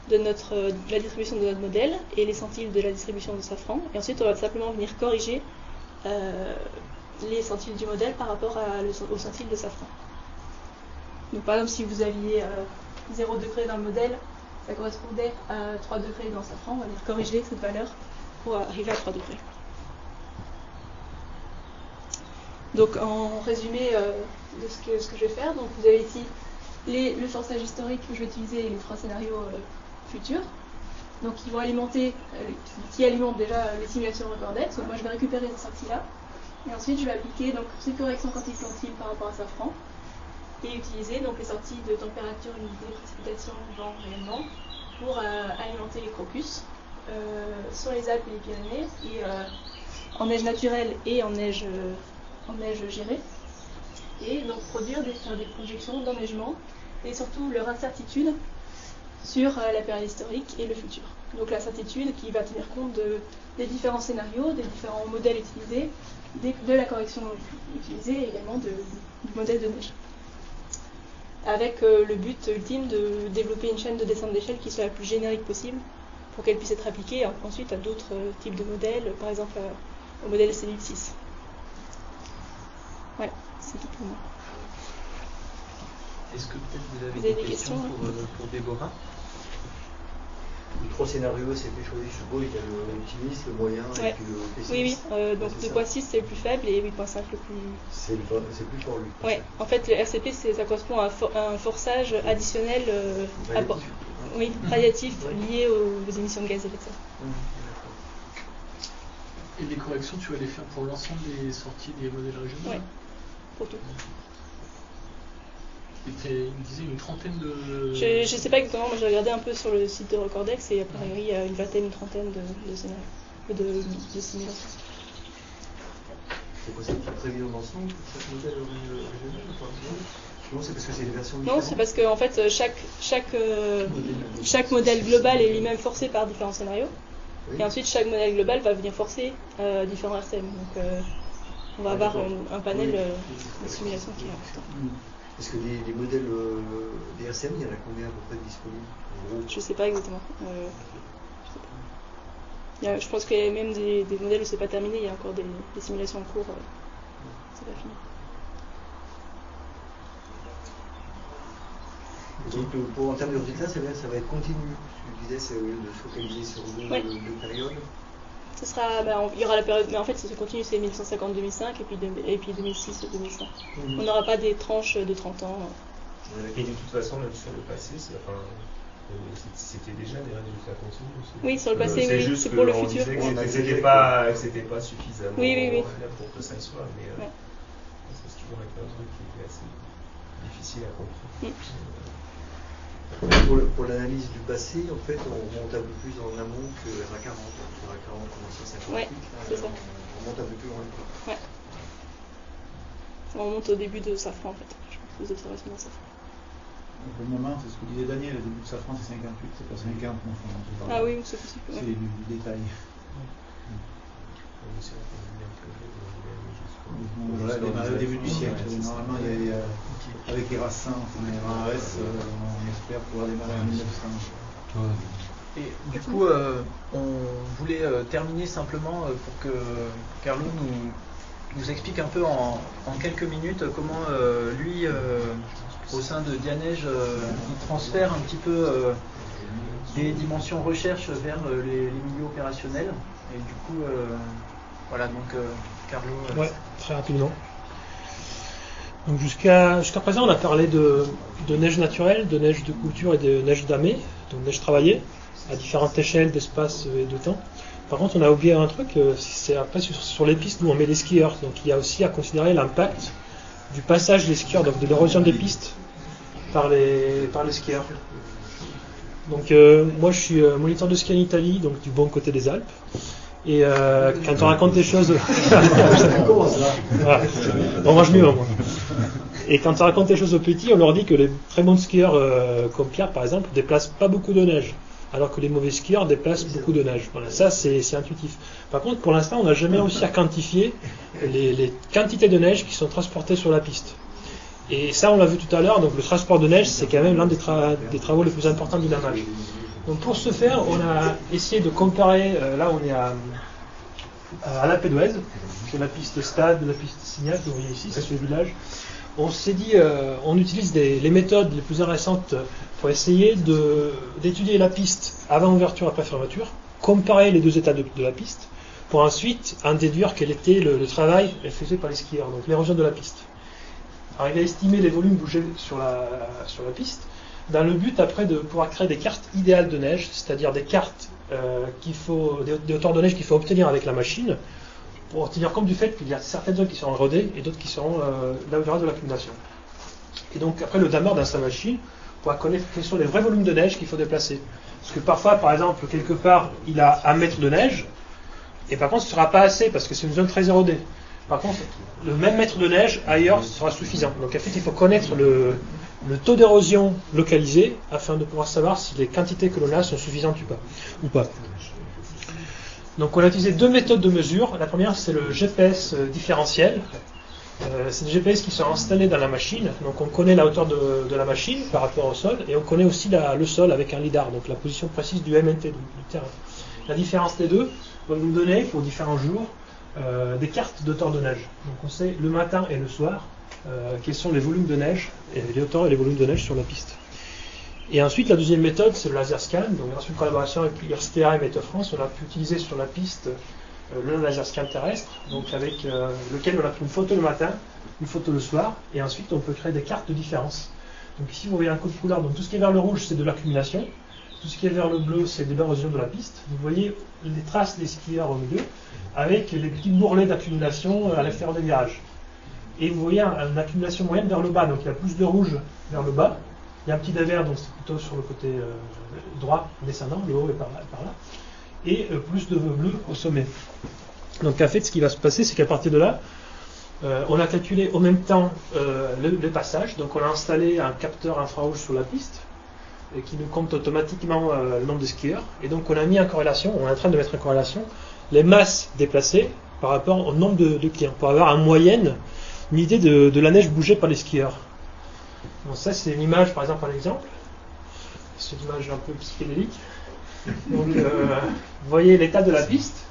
de la distribution de notre modèle et les centiles de la distribution de Safran. Et ensuite, on va simplement venir corriger les centiles du modèle par rapport aux centiles de Safran. Donc par exemple, si vous aviez 0 degré dans le modèle, ça correspondait à 3 degrés dans Safran, on va venir corriger cette valeur pour arriver à 3 degrés. Donc en résumé de ce que je vais faire, donc vous avez ici le forçage historique que je vais utiliser et les 3 scénarios futurs, donc qui vont alimenter, qui alimentent déjà les simulations Recordex. Donc moi je vais récupérer ces sorties-là, et ensuite je vais appliquer donc ces corrections quantile-quantile par rapport à Safran, et utiliser donc les sorties de température, humidité, précipitation, vent réellement, pour alimenter les crocus sur les Alpes et les Pyrénées, et en neige naturelle et en neige gérée, et donc faire des projections d'enneigement et surtout leur incertitude sur la période historique et le futur. Donc l'incertitude qui va tenir compte des différents scénarios, des différents modèles utilisés, de la correction utilisée et également du modèle de neige. Avec le but ultime de développer une chaîne de descente d'échelle qui soit la plus générique possible pour qu'elle puisse être appliquée ensuite à d'autres types de modèles, par exemple au modèle C6. Voilà, c'est tout pour moi. Est-ce que peut-être vous avez des questions pour Déborah? Les 3 scénarios, c'est fait choisir, je suppose, il y a l'optimiste, le moyen et puis le pessimiste. Oui, donc 2.6 c'est le plus faible et 8.5 le plus... C'est plus fort, lui. Oui, en fait le RCP ça correspond à un forçage additionnel radiatif lié aux émissions de gaz à effet de serre. Et les corrections, tu vas les faire pour l'ensemble des sorties des modèles régionaux? Oui, pour tout. Et il me disait une trentaine de... Je sais pas exactement, moi j'ai regardé un peu sur le site de Recordex et a priori il y a une vingtaine, une trentaine de scénarios, de simulations. C'est possible qu'il y ait prévu d'ensemble pour chaque modèle régional ou pas? Non, c'est parce que c'est des versions différentes. Non, c'est parce que en fait chaque modèle global est lui-même forcé par différents scénarios. Oui. Et ensuite chaque modèle global va venir forcer différents RCM. Donc on va avoir un panel de simulation qui est important. Est-ce que des modèles des RCM, il y en a combien à peu près disponibles? Je sais pas exactement. Je pense qu'il y a même des modèles où c'est pas terminé, il y a encore des simulations en cours. C'est pas fini. Donc en termes de résultats, ça va être continu. Ce que tu disais, c'est au lieu de se focaliser sur deux périodes. Ce sera, il y aura la période, mais en fait, ça continue, c'est 1950-2005 et puis 2006-2005. On n'aura pas des tranches de 30 ans. Et de toute façon, même sur le passé, C'était déjà des résultats continus aussi. Oui, sur le passé, c'est oui, juste c'est pour le qu'on futur. disait que c'était pas suffisamment oui. pour que ça le soit, mais c'est toujours un truc qui est assez difficile à comprendre. Pour l'analyse du passé, en fait, on remonte un peu plus en amont que RA40. RA40 commence en 58. Ouais, c'est ça. On remonte un peu plus loin. Ouais. On remonte au début de Safran, en fait. Je pense que les observations de Safran. Pour le moment, c'est ce que disait Daniel, le début de Safran, c'est 58, c'est pas 50. Ah oui, c'est possible. C'est du détail. Voilà, au début du siècle. Normalement, il y a, avec Erassin, on espère pouvoir démarrer en 1900. Et du coup, on voulait terminer simplement pour que Carlo nous explique un peu en quelques minutes comment lui, au sein de Dianège, il transfère un petit peu des dimensions recherche vers les milieux opérationnels. Et du coup, voilà, donc Carlo. Ouais, très rapidement. Donc jusqu'à présent, on a parlé de neige naturelle, de neige de culture et de neige damée, donc neige travaillée, à différentes échelles d'espace et de temps. Par contre, on a oublié un truc, c'est après sur les pistes où on met les skieurs. Donc il y a aussi à considérer l'impact du passage des skieurs, donc de l'érosion des pistes par les skieurs. Donc moi je suis moniteur de ski en Italie, donc du bon côté des Alpes. Et quand on raconte des choses... Voilà. On mange mieux, moi. Et quand on raconte des choses aux petits, on leur dit que les très bons skieurs, comme Pierre par exemple, déplacent pas beaucoup de neige, alors que les mauvais skieurs déplacent beaucoup de neige. Voilà, ça c'est intuitif. Par contre, pour l'instant, on n'a jamais réussi à quantifier les quantités de neige qui sont transportées sur la piste. Et ça, on l'a vu tout à l'heure, donc le transport de neige, c'est quand même l'un des travaux les plus importants du damage. Donc pour ce faire, on a essayé de comparer, là on est à la Pédoise, c'est la piste Stade, la piste Signac, vous voyez ici, c'est ce village. On s'est dit, on utilise les méthodes les plus récentes pour essayer d'étudier la piste avant ouverture, après fermeture, comparer les deux états de la piste, pour ensuite en déduire quel était le travail effectué par les skieurs, donc l'érosion de la piste. Arriver à estimer les volumes bougés sur la piste, dans le but après de pouvoir créer des cartes idéales de neige, c'est-à-dire des cartes des hauteurs de neige qu'il faut obtenir avec la machine, pour tenir compte du fait qu'il y a certaines zones qui sont enrodées et d'autres qui seront là où il y aura de l'accumulation. Et donc après le dameur dans sa machine pourra connaître quels sont les vrais volumes de neige qu'il faut déplacer. Parce que parfois, par exemple, quelque part, il a 1 mètre de neige, et par contre ce ne sera pas assez parce que c'est une zone très érodée. Par contre, le même mètre de neige ailleurs sera suffisant. Donc en fait, il faut connaître le taux d'érosion localisé afin de pouvoir savoir si les quantités que l'on a sont suffisantes ou pas. Donc on a utilisé 2 méthodes de mesure. La première, c'est le GPS différentiel. C'est des GPS qui sont installés dans la machine. Donc on connaît la hauteur de la machine par rapport au sol, et on connaît aussi le sol avec un lidar, donc la position précise du MNT, du terrain. La différence des deux va nous donner, pour différents jours, des cartes d'auteur de neige. Donc on sait le matin et le soir quels sont les volumes de neige, et les hauteurs et les volumes de neige sur la piste. Et ensuite, la deuxième méthode, c'est le laser scan. Donc grâce à une collaboration avec IRSTEA et Météo France, on a pu utiliser sur la piste le laser scan terrestre, donc avec lequel on a pris une photo le matin, une photo le soir, et ensuite on peut créer des cartes de différence. Donc ici vous voyez un code couleur, donc tout ce qui est vers le rouge c'est de l'accumulation, tout ce qui est vers le bleu c'est de l'érosion de la piste. Vous voyez les traces des skieurs au milieu, avec les petits bourrelets d'accumulation à l'extérieur des virages. Et vous voyez une accumulation moyenne vers le bas, donc il y a plus de rouge vers le bas, il y a un petit vert, donc c'est plutôt sur le côté droit descendant, le haut est par là, et plus de bleu au sommet. Donc en fait ce qui va se passer, c'est qu'à partir de là, on a calculé en même temps le passage, donc on a installé un capteur infrarouge sur la piste, et qui nous compte automatiquement le nombre de skieurs, et donc on a mis en corrélation, on est en train de mettre en corrélation les masses déplacées par rapport au nombre de clients, pour avoir en moyenne une idée de la neige bougée par les skieurs. Donc ça c'est une image par exemple, c'est une image un peu psychédélique. Donc vous voyez l'état de la piste.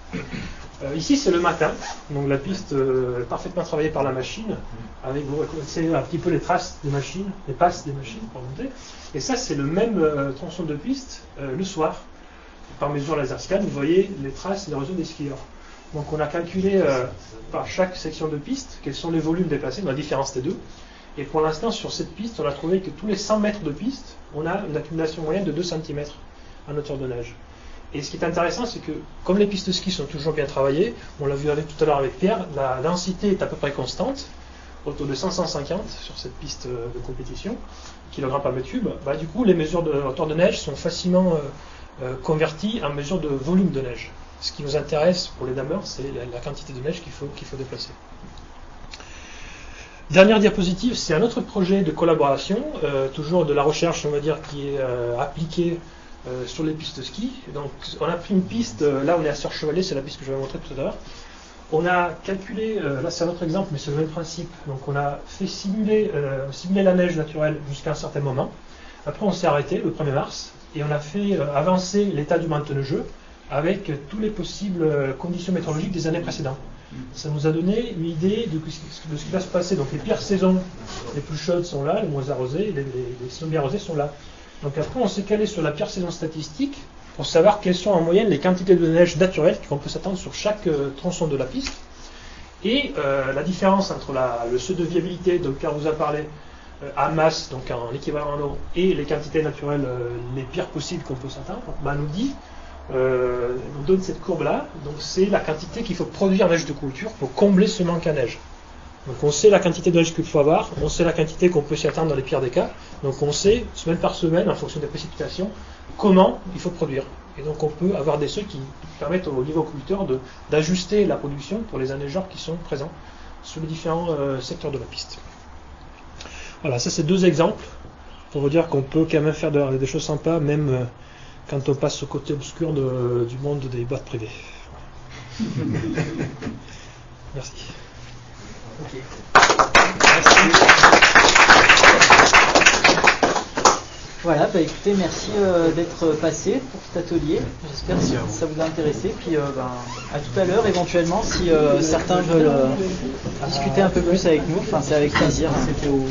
Ici c'est le matin, donc la piste est parfaitement travaillée par la machine, avec vous reconnaissez un petit peu les traces des machines, les passes des machines pour monter. Et ça c'est le même tronçon de piste le soir. Par mesure laser scan, vous voyez les traces et l'érosion des skieurs. Donc on a calculé par chaque section de piste quels sont les volumes déplacés, la différence des deux. Et pour l'instant, sur cette piste, on a trouvé que tous les 100 mètres de piste, on a une accumulation moyenne de 2 cm en hauteur de neige. Et ce qui est intéressant, c'est que comme les pistes de ski sont toujours bien travaillées, on l'a vu tout à l'heure avec Pierre, la densité est à peu près constante, autour de 150 sur cette piste de compétition, kg par mètre cube. Bah, du coup, les mesures de hauteur de neige sont facilement converties en mesures de volume de neige. Ce qui nous intéresse pour les dameurs, c'est la quantité de neige qu'il faut déplacer. Dernière diapositive, c'est un autre projet de collaboration, toujours de la recherche, on va dire, qui est appliquée sur les pistes de ski. Donc, on a pris une piste, là on est à Sœur-Chevalet, c'est la piste que je vais vous montrer tout à l'heure. On a calculé, là c'est un autre exemple, mais c'est le même principe. Donc, on a fait simuler la neige naturelle jusqu'à un certain moment. Après, on s'est arrêté le 1er mars et on a fait avancer l'état du manteau neigeux avec toutes les possibles conditions météorologiques des années précédentes. Ça nous a donné une idée de ce qui va se passer. Donc les pires saisons, les plus chaudes sont là, les moins arrosées, les saisons bien arrosées sont là. Donc après on s'est calé sur la pire saison statistique pour savoir quelles sont en moyenne les quantités de neige naturelles qu'on peut s'attendre sur chaque tronçon de la piste. Et la différence entre le seuil de viabilité dont Pierre vous a parlé, à masse, donc en équivalent en eau, et les quantités naturelles les pires possibles qu'on peut s'attendre, nous donne cette courbe-là. Donc c'est la quantité qu'il faut produire en neige de couverture pour combler ce manque à neige. Donc on sait la quantité de neige qu'il faut avoir, on sait la quantité qu'on peut s'y attendre dans les pires des cas. Donc on sait, semaine par semaine, en fonction des précipitations, comment il faut produire. Et donc on peut avoir des seuils qui permettent au niveau couverture d'ajuster la production pour les enneigeurs qui sont présents sur les différents secteurs de la piste. Voilà, ça c'est 2 exemples pour vous dire qu'on peut quand même faire des choses sympas, même quand on passe au côté obscur du monde des boîtes privées. Merci. Okay. Merci. Voilà, bah écoutez, merci d'être passé pour cet atelier. J'espère que ça vous a intéressé. Puis à tout à l'heure, éventuellement, si certains veulent discuter un peu plus avec nous, c'est avec plaisir. C'était au